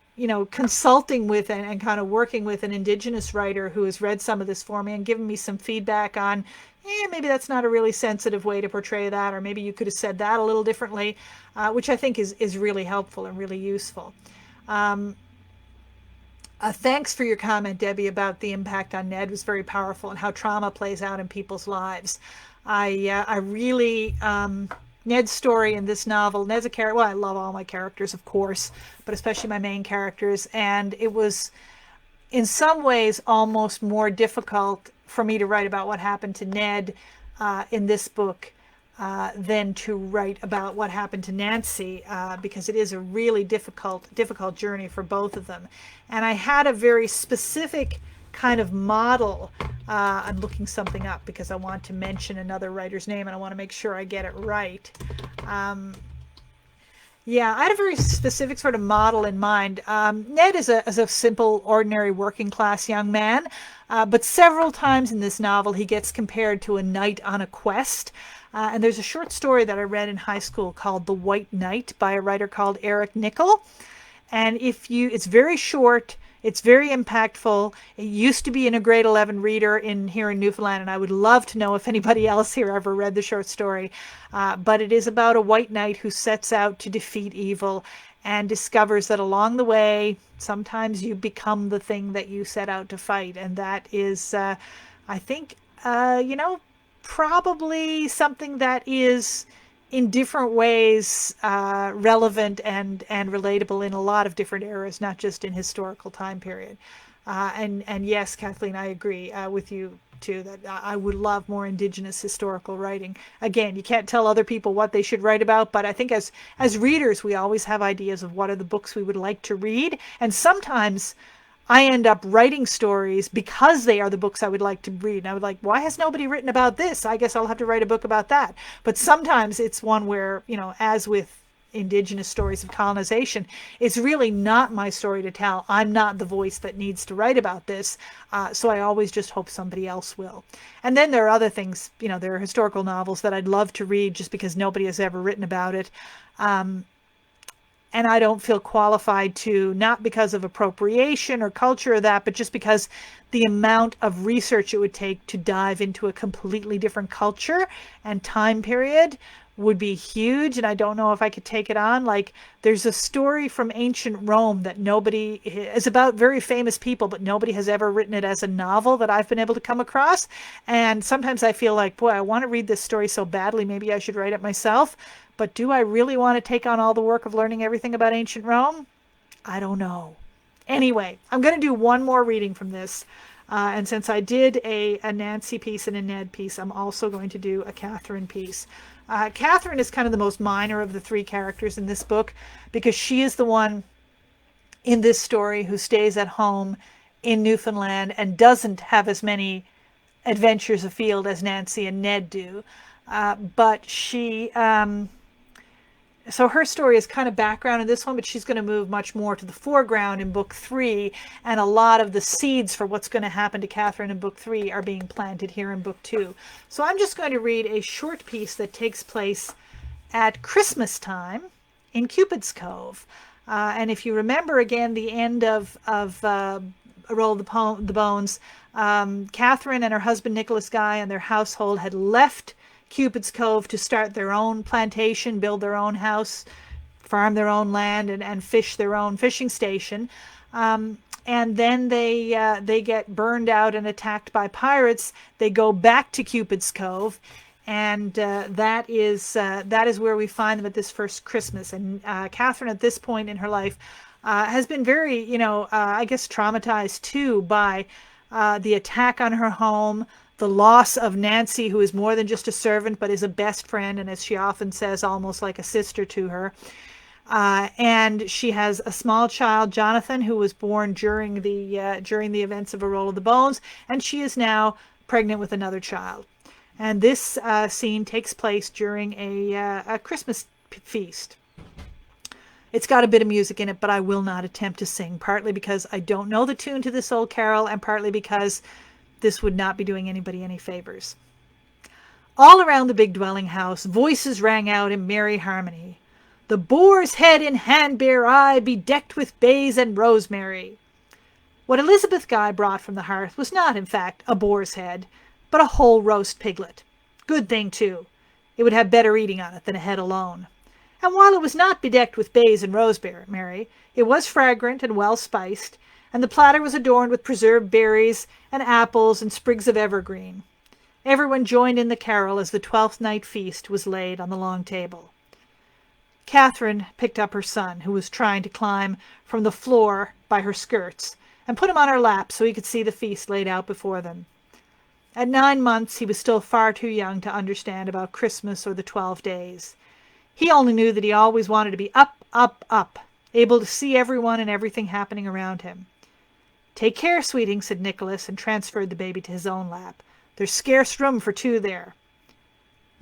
consulting with and kind of working with an Indigenous writer who has read some of this for me and given me some feedback on, maybe that's not a really sensitive way to portray that, or maybe you could have said that a little differently, which I think is really helpful and really useful. Thanks for your comment, Debbie, about the impact on Ned. It was very powerful, and how trauma plays out in people's lives. I really, Ned's story in this novel, Ned's a character, well, I love all my characters, of course, but especially my main characters, and it was in some ways almost more difficult for me to write about what happened to Ned in this book than to write about what happened to Nancy, because it is a really difficult journey for both of them. And I had a very specific kind of model. I'm looking something up because I want to mention another writer's name, and I want to make sure I get it right. Yeah, I had a very specific sort of model in mind. Ned is a simple, ordinary, working class young man, but several times in this novel he gets compared to a knight on a quest. And there's a short story that I read in high school called The White Knight by a writer called Eric Nichol. And it's very short, it's very impactful. It used to be in a grade 11 reader here in Newfoundland, and I would love to know if anybody else here ever read the short story. But it is about a white knight who sets out to defeat evil and discovers that along the way, sometimes you become the thing that you set out to fight. And that is, I think, probably something that is in different ways relevant and relatable in a lot of different eras, not just in historical time period. And yes, Kathleen, I agree with you too, that I would love more Indigenous historical writing. Again, you can't tell other people what they should write about, but I think as readers, we always have ideas of what are the books we would like to read. And sometimes I end up writing stories because they are the books I would like to read. And I would like, why has nobody written about this? I guess I'll have to write a book about that. But sometimes it's one where, as with Indigenous stories of colonization, it's really not my story to tell. I'm not the voice that needs to write about this. So I always just hope somebody else will. And then there are other things, there are historical novels that I'd love to read just because nobody has ever written about it. And I don't feel qualified to, not because of appropriation or culture or that, but just because the amount of research it would take to dive into a completely different culture and time period would be huge. And I don't know if I could take it on. Like, there's a story from ancient Rome that nobody is about, very famous people, but nobody has ever written it as a novel that I've been able to come across. And sometimes I feel like, boy, I want to read this story so badly. Maybe I should write it myself. But do I really want to take on all the work of learning everything about ancient Rome? I don't know. Anyway, I'm going to do one more reading from this. And since I did a Nancy piece and a Ned piece, I'm also going to do a Catherine piece. Catherine is kind of the most minor of the three characters in this book because she is the one in this story who stays at home in Newfoundland and doesn't have as many adventures afield as Nancy and Ned do. But she... So her story is kind of background in this one, but she's going to move much more to the foreground in book 3. And a lot of the seeds for what's going to happen to Catherine in book 3 are being planted here in book 2. So I'm just going to read a short piece that takes place at Christmas time in Cupid's Cove. And if you remember again, the end of A Roll of the Bones, Catherine and her husband Nicholas Guy and their household had left Cupid's Cove to start their own plantation, build their own house, farm their own land, and fish their own fishing station. And then they get burned out and attacked by pirates. They go back to Cupid's Cove, and that is where we find them at this first Christmas. And Catherine, at this point in her life, has been very, I guess, traumatized too by the attack on her home, the loss of Nancy, who is more than just a servant, but is a best friend, and as she often says, almost like a sister to her. And she has a small child, Jonathan, who was born during the events of A Roll of the Bones, and she is now pregnant with another child. And this scene takes place during a Christmas feast. It's got a bit of music in it, but I will not attempt to sing, partly because I don't know the tune to this old carol, and partly because this would not be doing anybody any favors. All around the big dwelling house, voices rang out in merry harmony. The boar's head in hand bear I, bedecked with bays and rosemary. What Elizabeth Guy brought from the hearth was not, in fact, a boar's head, but a whole roast piglet. Good thing, too. It would have better eating on it than a head alone. And while it was not bedecked with bays and rosemary, it was fragrant and well spiced, and the platter was adorned with preserved berries and apples and sprigs of evergreen. Everyone joined in the carol as the 12th night feast was laid on the long table. Catherine picked up her son, who was trying to climb from the floor by her skirts, and put him on her lap so he could see the feast laid out before them. At 9 months, he was still far too young to understand about Christmas or the 12 days. He only knew that he always wanted to be up, up, up, able to see everyone and everything happening around him. "Take care, sweeting," said Nicholas, and transferred the baby to his own lap. "There's scarce room for 2 there."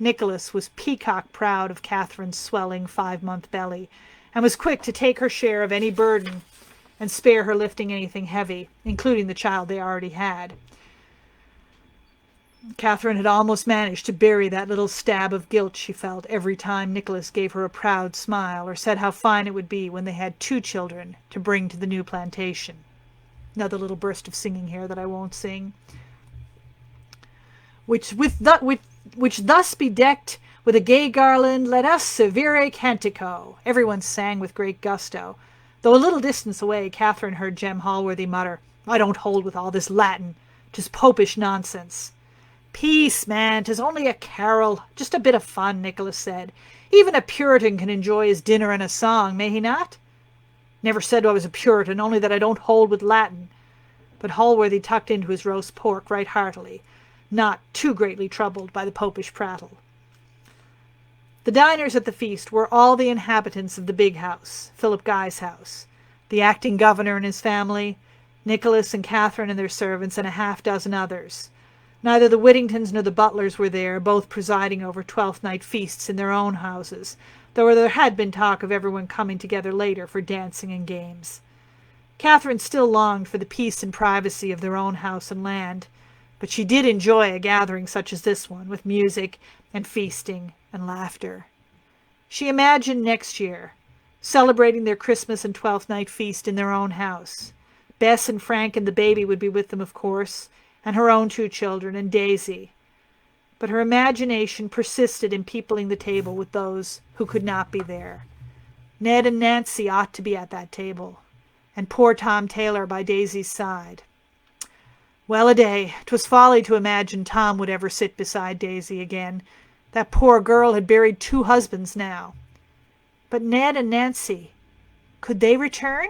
Nicholas was peacock proud of Catherine's swelling 5-month belly, and was quick to take her share of any burden and spare her lifting anything heavy, including the child they already had. Catherine had almost managed to bury that little stab of guilt she felt every time Nicholas gave her a proud smile or said how fine it would be when they had 2 children to bring to the new plantation. Another little burst of singing here that I won't sing. Which thus bedecked with a gay garland, let us severe cantico. Everyone sang with great gusto, though a little distance away Catherine heard Jem Hallworthy mutter, "I don't hold with all this Latin. 'Tis popish nonsense." "Peace, man, 'tis only a carol, just a bit of fun," Nicholas said. "Even a Puritan can enjoy his dinner and a song, may he not?" "Never said I was a Puritan, only that I don't hold with Latin." But Hallworthy tucked into his roast pork right heartily, not too greatly troubled by the popish prattle. The diners at the feast were all the inhabitants of the big house, Philip Guy's house, the acting governor and his family, Nicholas and Catherine and their servants, and a half-dozen others. Neither the Whittingtons nor the Butlers were there, both presiding over 12th night feasts in their own houses, though there had been talk of everyone coming together later for dancing and games. Catherine still longed for the peace and privacy of their own house and land, but she did enjoy a gathering such as this one, with music and feasting and laughter. She imagined next year, celebrating their Christmas and 12th night feast in their own house. Bess and Frank and the baby would be with them, of course, and her own 2 children, and Daisy. But her imagination persisted in peopling the table with those who could not be there. Ned and Nancy ought to be at that table, and poor Tom Taylor by Daisy's side. Well-a-day, 'twas folly to imagine Tom would ever sit beside Daisy again. That poor girl had buried 2 husbands now. But Ned and Nancy, could they return?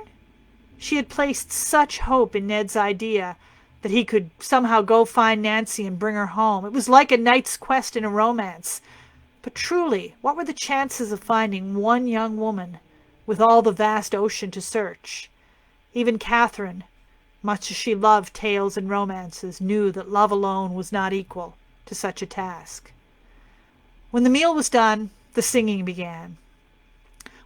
She had placed such hope in Ned's idea that he could somehow go find Nancy and bring her home. It was like a knight's quest in a romance. But truly, what were the chances of finding one young woman with all the vast ocean to search? Even Catherine, much as she loved tales and romances, knew that love alone was not equal to such a task. When the meal was done, the singing began,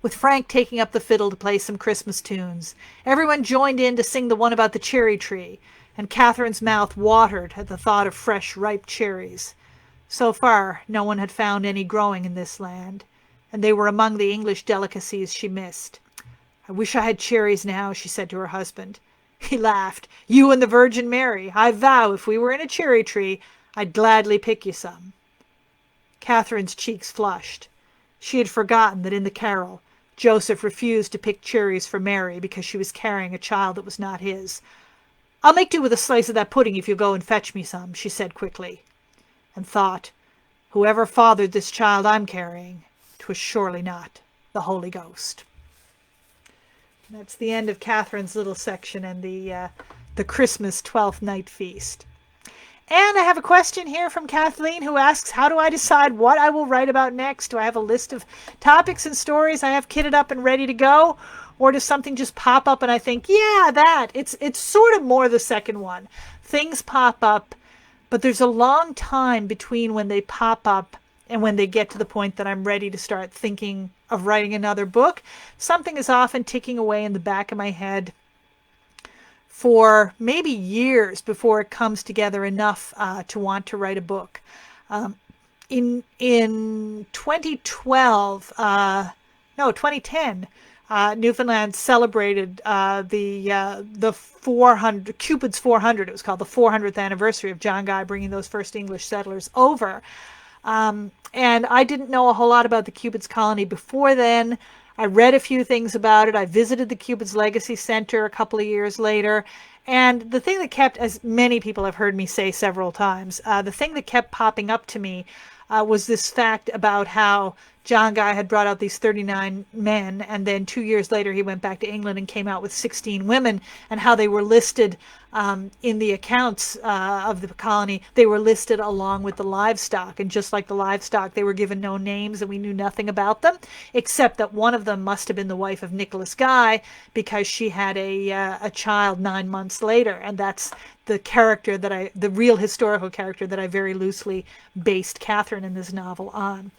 with Frank taking up the fiddle to play some Christmas tunes. Everyone joined in to sing the one about the cherry tree, and Catherine's mouth watered at the thought of fresh, ripe cherries. So far, no one had found any growing in this land, and they were among the English delicacies she missed. "I wish I had cherries now," she said to her husband. He laughed. "You and the Virgin Mary. I vow if we were in a cherry tree, I'd gladly pick you some." Catherine's cheeks flushed. She had forgotten that in the carol, Joseph refused to pick cherries for Mary because she was carrying a child that was not his. "I'll make do with a slice of that pudding if you'll go and fetch me some," she said quickly, and thought, "Whoever fathered this child I'm carrying, 'twas surely not the Holy Ghost." And that's the end of Catherine's little section and the Christmas 12th night feast. And I have a question here from Kathleen who asks, how do I decide what I will write about next? Do I have a list of topics and stories I have kitted up and ready to go? Or does something just pop up and I think, yeah, that. It's sort of more the second one. Things pop up, but there's a long time between when they pop up and when they get to the point that I'm ready to start thinking of writing another book. Something is often ticking away in the back of my head for maybe years before it comes together enough to want to write a book. In 2012, no, 2010, Newfoundland celebrated the 400 Cupid's 400. It was called the 400th anniversary of John Guy bringing those first English settlers over. And I didn't know a whole lot about the Cupid's colony before then. I read a few things about it. I visited the Cupid's Legacy Center a couple of years later. And the thing that kept, as many people have heard me say several times, the thing that kept popping up to me was this fact about how John Guy had brought out these 39 men, and then 2 years later he went back to England and came out with 16 women, and how they were listed in the accounts of the colony. They were listed along with the livestock, and just like the livestock, they were given no names, and we knew nothing about them, except that one of them must have been the wife of Nicholas Guy, because she had a child 9 months later, and that's the real historical character that I very loosely based Catherine in this novel on.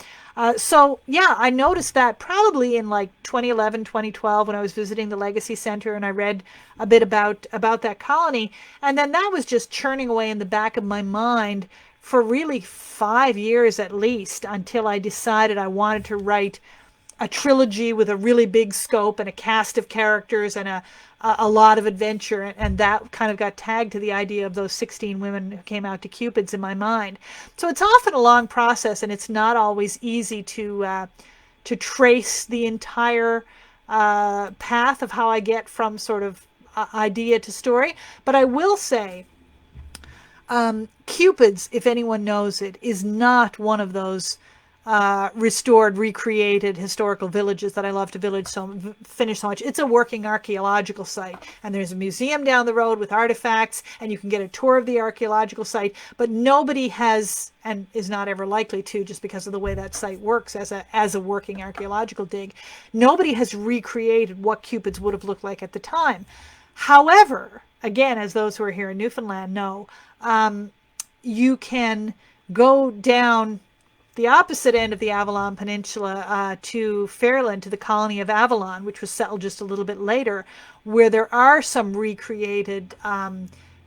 So yeah, I noticed that probably in like 2011, 2012 when I was visiting the Legacy Center, and I read a bit about that colony. And then that was just churning away in the back of my mind for really 5 years at least, until I decided I wanted to write a trilogy with a really big scope and a cast of characters and a lot of adventure, and that kind of got tagged to the idea of those 16 women who came out to Cupid's in my mind. So it's often a long process, and it's not always easy to trace the entire path of how I get from sort of idea to story. But I will say, Cupid's, if anyone knows it, is not one of those restored, recreated historical villages that I love to finish so much. It's a working archaeological site, and there's a museum down the road with artifacts, and you can get a tour of the archaeological site, but nobody has, and is not ever likely to, just because of the way that site works as a working archaeological dig, nobody has recreated what Cupid's would have looked like at the time. However, again, as those who are here in Newfoundland know, you can go down the opposite end of the Avalon Peninsula to Fairland, to the colony of Avalon, which was settled just a little bit later, where there are some recreated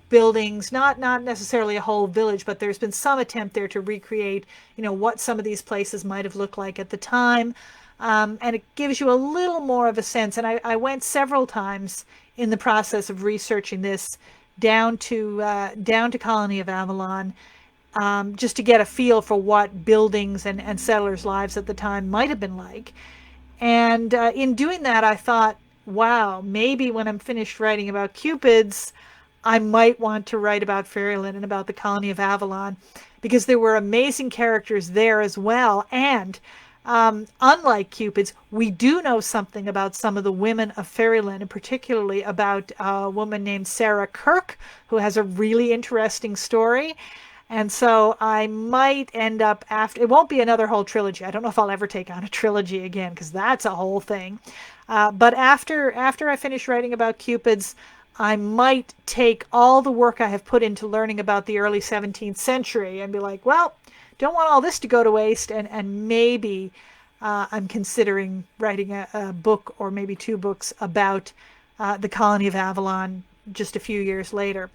buildings, not necessarily a whole village, but there's been some attempt there to recreate, what some of these places might have looked like at the time. And it gives you a little more of a sense. And I went several times in the process of researching this down to Colony of Avalon, just to get a feel for what buildings and settlers' lives at the time might have been like. And in doing that, I thought, wow, maybe when I'm finished writing about Cupid's, I might want to write about Fairyland and about the colony of Avalon, because there were amazing characters there as well. And unlike Cupid's, we do know something about some of the women of Fairyland, and particularly about a woman named Sarah Kirk, who has a really interesting story. And so I might end up it won't be another whole trilogy. I don't know if I'll ever take on a trilogy again, because that's a whole thing. But after I finish writing about Cupid's, I might take all the work I have put into learning about the early 17th century and be like, well, don't want all this to go to waste. And maybe I'm considering writing a book or maybe two books about the colony of Avalon just a few years later.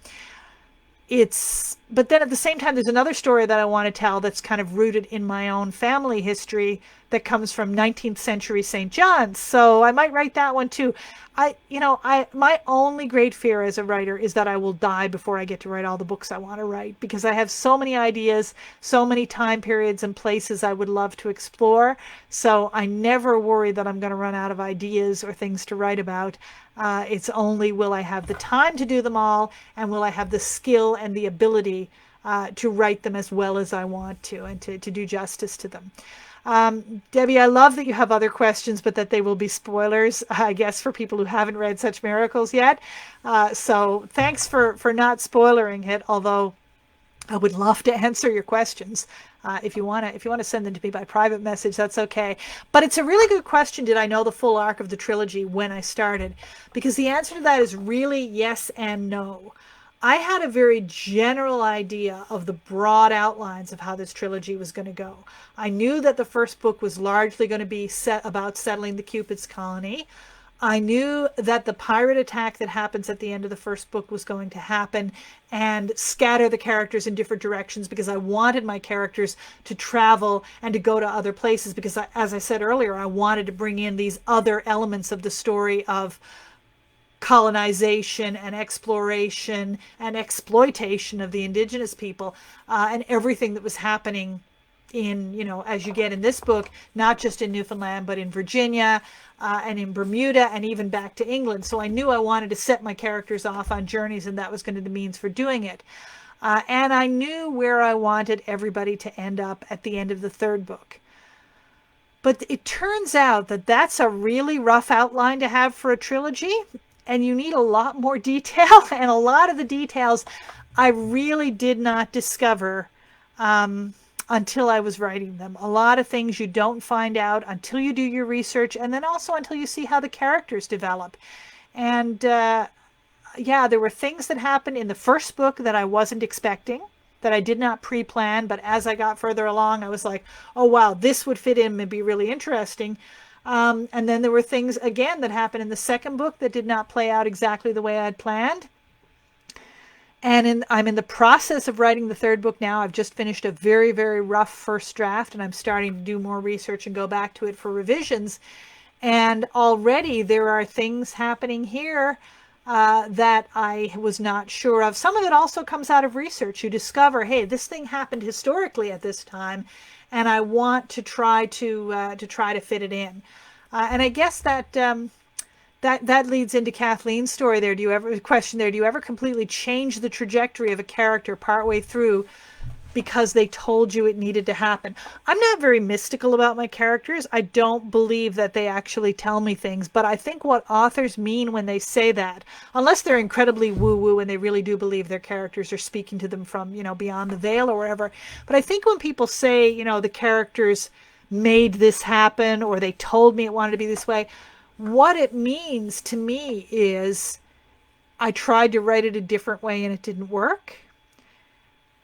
But then at the same time, there's another story that I want to tell that's kind of rooted in my own family history that comes from 19th century St. John's. So I might write that one too. My only great fear as a writer is that I will die before I get to write all the books I want to write, because I have so many ideas, so many time periods and places I would love to explore. So I never worry that I'm going to run out of ideas or things to write about. It's only, will I have the time to do them all, and will I have the skill and the ability to write them as well as I want to, and to do justice to them. Debbie, I love that you have other questions, but that they will be spoilers, I guess, for people who haven't read Such Miracles yet. So thanks for not spoiling it, although I would love to answer your questions. If you want to send them to me by private message, that's okay. But it's a really good question. Did I know the full arc of the trilogy when I started? Because the answer to that is really yes and no. I had a very general idea of the broad outlines of how this trilogy was going to go. I knew that the first book was largely going to be set about settling the Cupid's colony. I knew that the pirate attack that happens at the end of the first book was going to happen and scatter the characters in different directions, because I wanted my characters to travel and to go to other places, because as I said earlier, I wanted to bring in these other elements of the story of colonization and exploration and exploitation of the indigenous people, and everything that was happening in, as you get in this book, not just in Newfoundland, but in Virginia, and in Bermuda, and even back to England. So I knew I wanted to set my characters off on journeys, and that was going to be the means for doing it. And I knew where I wanted everybody to end up at the end of the third book. But it turns out that that's a really rough outline to have for a trilogy, and you need a lot more detail, and a lot of the details I really did not discover until I was writing them. A lot of things you don't find out until you do your research, and then also until you see how the characters develop. And yeah, there were things that happened in the first book that I wasn't expecting, that I did not pre-plan, but as I got further along, I was like, oh wow, this would fit in and be really interesting. And then there were things, again, that happened in the second book that did not play out exactly the way I'd planned. And I'm in the process of writing the third book now. I've just finished a very, very rough first draft, and I'm starting to do more research and go back to it for revisions. And already there are things happening here that I was not sure of. Some of it also comes out of research. You discover, hey, this thing happened historically at this time, and I want to try to fit it in. And I guess that that leads into Kathleen's story there. Do you ever completely change the trajectory of a character partway through because they told you it needed to happen? I'm not very mystical about my characters. I don't believe that they actually tell me things, but I think what authors mean when they say that, unless they're incredibly woo-woo and they really do believe their characters are speaking to them from, beyond the veil or wherever. But I think when people say, the characters made this happen, or they told me it wanted to be this way, what it means to me is I tried to write it a different way and it didn't work.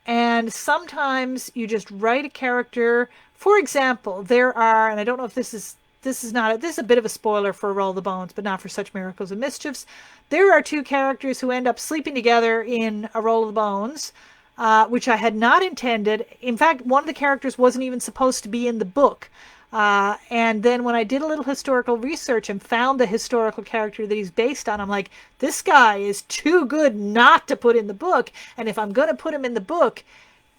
And sometimes you just write a character. For example, there are, and I don't know if this is a bit of a spoiler for Roll the Bones, but not for Such Miracles and Mischiefs. There are two characters who end up sleeping together in A Roll of the Bones, which I had not intended. In fact, one of the characters wasn't even supposed to be in the book. And then when I did a little historical research and found the historical character that he's based on, I'm like, this guy is too good not to put in the book. And if I'm going to put him in the book,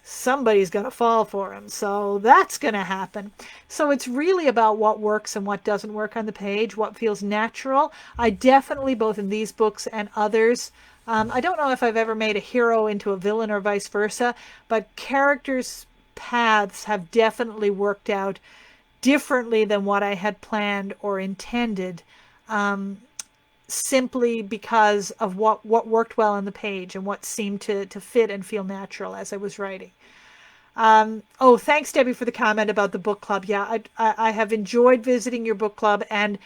somebody's going to fall for him. So that's going to happen. So it's really about what works and what doesn't work on the page, what feels natural. I definitely, both in these books and others, I don't know if I've ever made a hero into a villain or vice versa, but characters' paths have definitely worked out differently than what I had planned or intended, simply because of what worked well on the page and what seemed to fit and feel natural as I was writing. Oh, thanks, Debbie, for the comment about the book club. Yeah, I have enjoyed visiting your book club, and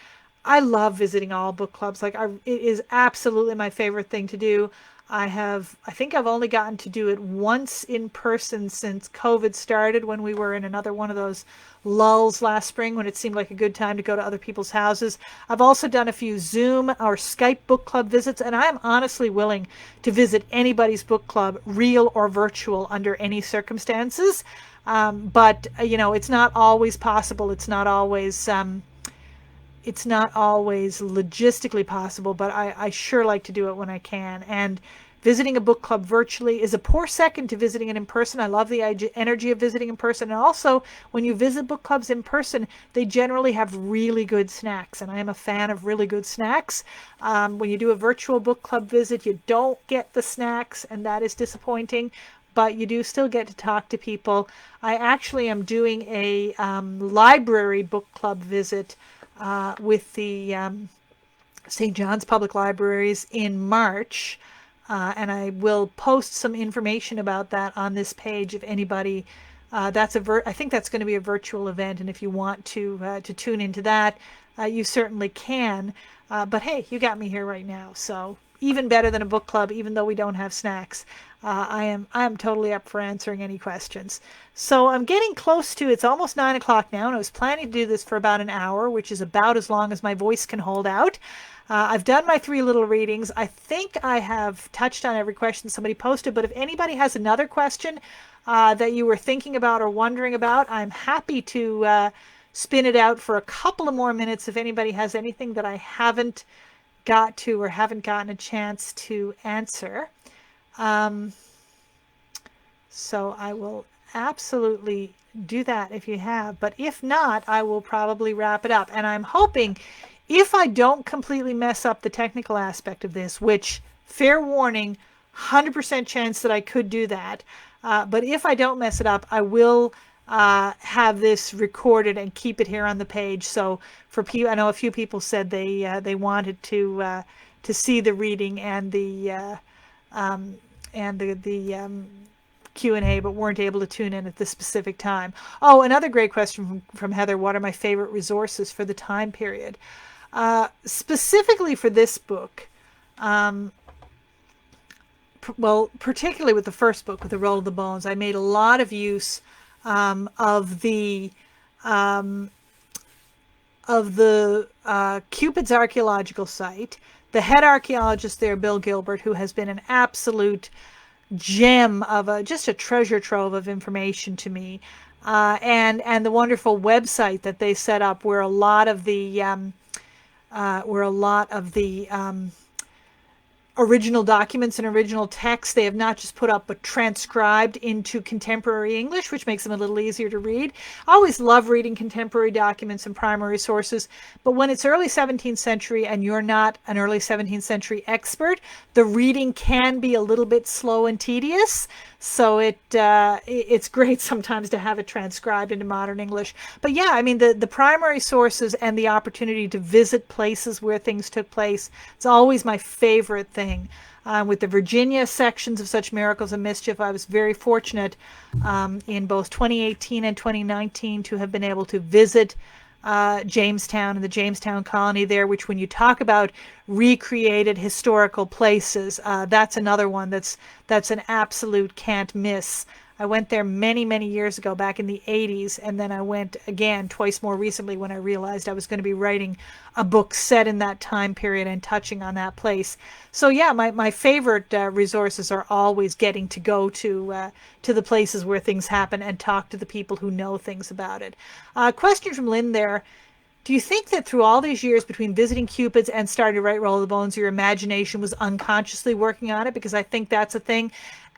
I love visiting all book clubs. It is absolutely my favorite thing to do. I think I've only gotten to do it once in person since COVID started, when we were in another one of those lulls last spring when it seemed like a good time to go to other people's houses. I've also done a few Zoom or Skype book club visits, and I am honestly willing to visit anybody's book club, real or virtual, under any circumstances. But it's not always possible. It's not always logistically possible, but I sure like to do it when I can. And visiting a book club virtually is a poor second to visiting it in person. I love the energy of visiting in person. And also, when you visit book clubs in person, they generally have really good snacks. And I am a fan of really good snacks. When you do a virtual book club visit, you don't get the snacks, and that is disappointing. But you do still get to talk to people. I actually am doing a library book club visit with the St. John's Public Libraries in March. And I will post some information about that on this page if anybody. I think that's going to be a virtual event, and if you want to tune into that, you certainly can. But hey, you got me here right now, so even better than a book club, even though we don't have snacks. I am totally up for answering any questions. So I'm getting close to, it's almost 9 o'clock now, and I was planning to do this for about an hour, which is about as long as my voice can hold out. I've done my 3 little readings. I think I have touched on every question somebody posted, but if anybody has another question that you were thinking about or wondering about, I'm happy to spin it out for a couple of more minutes if anybody has anything that I haven't got to or haven't gotten a chance to answer. So I will absolutely do that if you have, but if not, I will probably wrap it up. And I'm hoping, if I don't completely mess up the technical aspect of this, which, fair warning, 100% chance that I could do that, but if I don't mess it up, I will have this recorded and keep it here on the page. So for people, I know a few people said they wanted to see the reading and the Q&A, but weren't able to tune in at this specific time. Oh, another great question from Heather. What are my favorite resources for the time period? Specifically for this book, well, particularly with the first book, with The Roll of the Bones, I made a lot of use of the Cupid's archaeological site. The head archaeologist there, Bill Gilbert, who has been an absolute gem of just a treasure trove of information to me, and the wonderful website that they set up, where a lot of the original documents and original texts they have not just put up but transcribed into contemporary English, which makes them a little easier to read. I always love reading contemporary documents and primary sources, but when it's early 17th century and you're not an early 17th century expert, the reading can be a little bit slow and tedious. So it's great sometimes to have it transcribed into modern English. But yeah, I mean, the primary sources and the opportunity to visit places where things took place, it's always my favorite thing. With the Virginia sections of Such Miracles and Mischief, I was very fortunate in both 2018 and 2019 to have been able to visit Jamestown and the Jamestown colony there, which, when you talk about recreated historical places, that's another one that's an absolute can't miss. I went there many, many years ago, back in the 80s, and then I went again twice more recently when I realized I was going to be writing a book set in that time period and touching on that place. So yeah, my favorite resources are always getting to go to the places where things happen and talk to the people who know things about it. Question from Lynn there. Do you think that through all these years between visiting Cupid's and starting to write Roll of the Bones, your imagination was unconsciously working on it? Because I think that's a thing.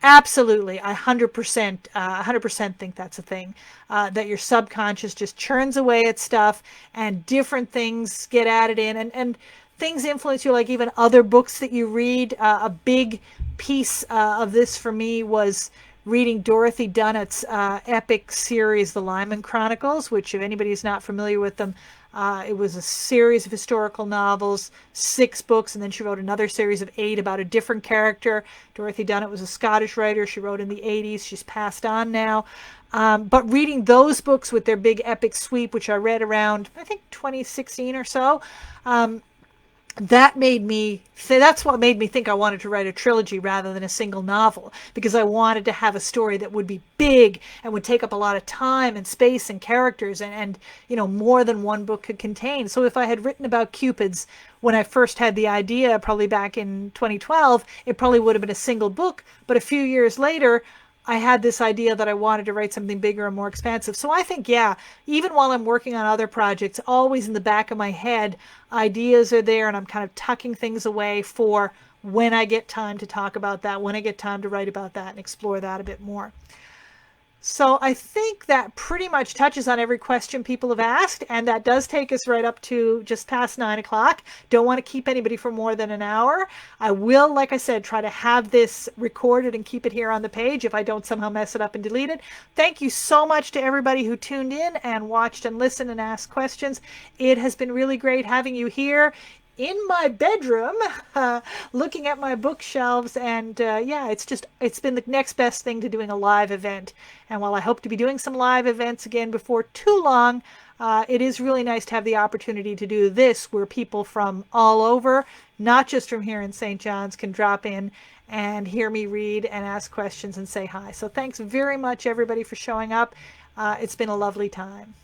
Absolutely. I 100% think that's a thing, that your subconscious just churns away at stuff and different things get added in, and things influence you, like even other books that you read. A big piece of this for me was reading Dorothy Dunnett's epic series, The Lyman Chronicles, which, if anybody is not familiar with them, it was a series of historical novels, 6 books, and then she wrote another series of 8 about a different character. Dorothy Dunnett was a Scottish writer. She wrote in the 80s. She's passed on now. But reading those books with their big epic sweep, which I read around, I think, 2016 or so, that's what made me think I wanted to write a trilogy rather than a single novel, because I wanted to have a story that would be big and would take up a lot of time and space and characters, and more than one book could contain. So if I had written about Cupids when I first had the idea, probably back in 2012, it probably would have been a single book. But a few years later, I had this idea that I wanted to write something bigger and more expansive. So I think, yeah, even while I'm working on other projects, always in the back of my head, ideas are there, and I'm kind of tucking things away for when I get time to talk about that, when I get time to write about that and explore that a bit more. So I think that pretty much touches on every question people have asked, and that does take us right up to just past 9 o'clock. Don't want to keep anybody for more than an hour. I will, like I said, try to have this recorded and keep it here on the page if I don't somehow mess it up and delete it. Thank you so much to everybody who tuned in and watched and listened and asked questions. It has been really great having you here. in my bedroom, looking at my bookshelves. And yeah, it's been the next best thing to doing a live event. And while I hope to be doing some live events again before too long, it is really nice to have the opportunity to do this where people from all over, not just from here in St. John's, can drop in and hear me read and ask questions and say hi. So thanks very much, everybody, for showing up. It's been a lovely time.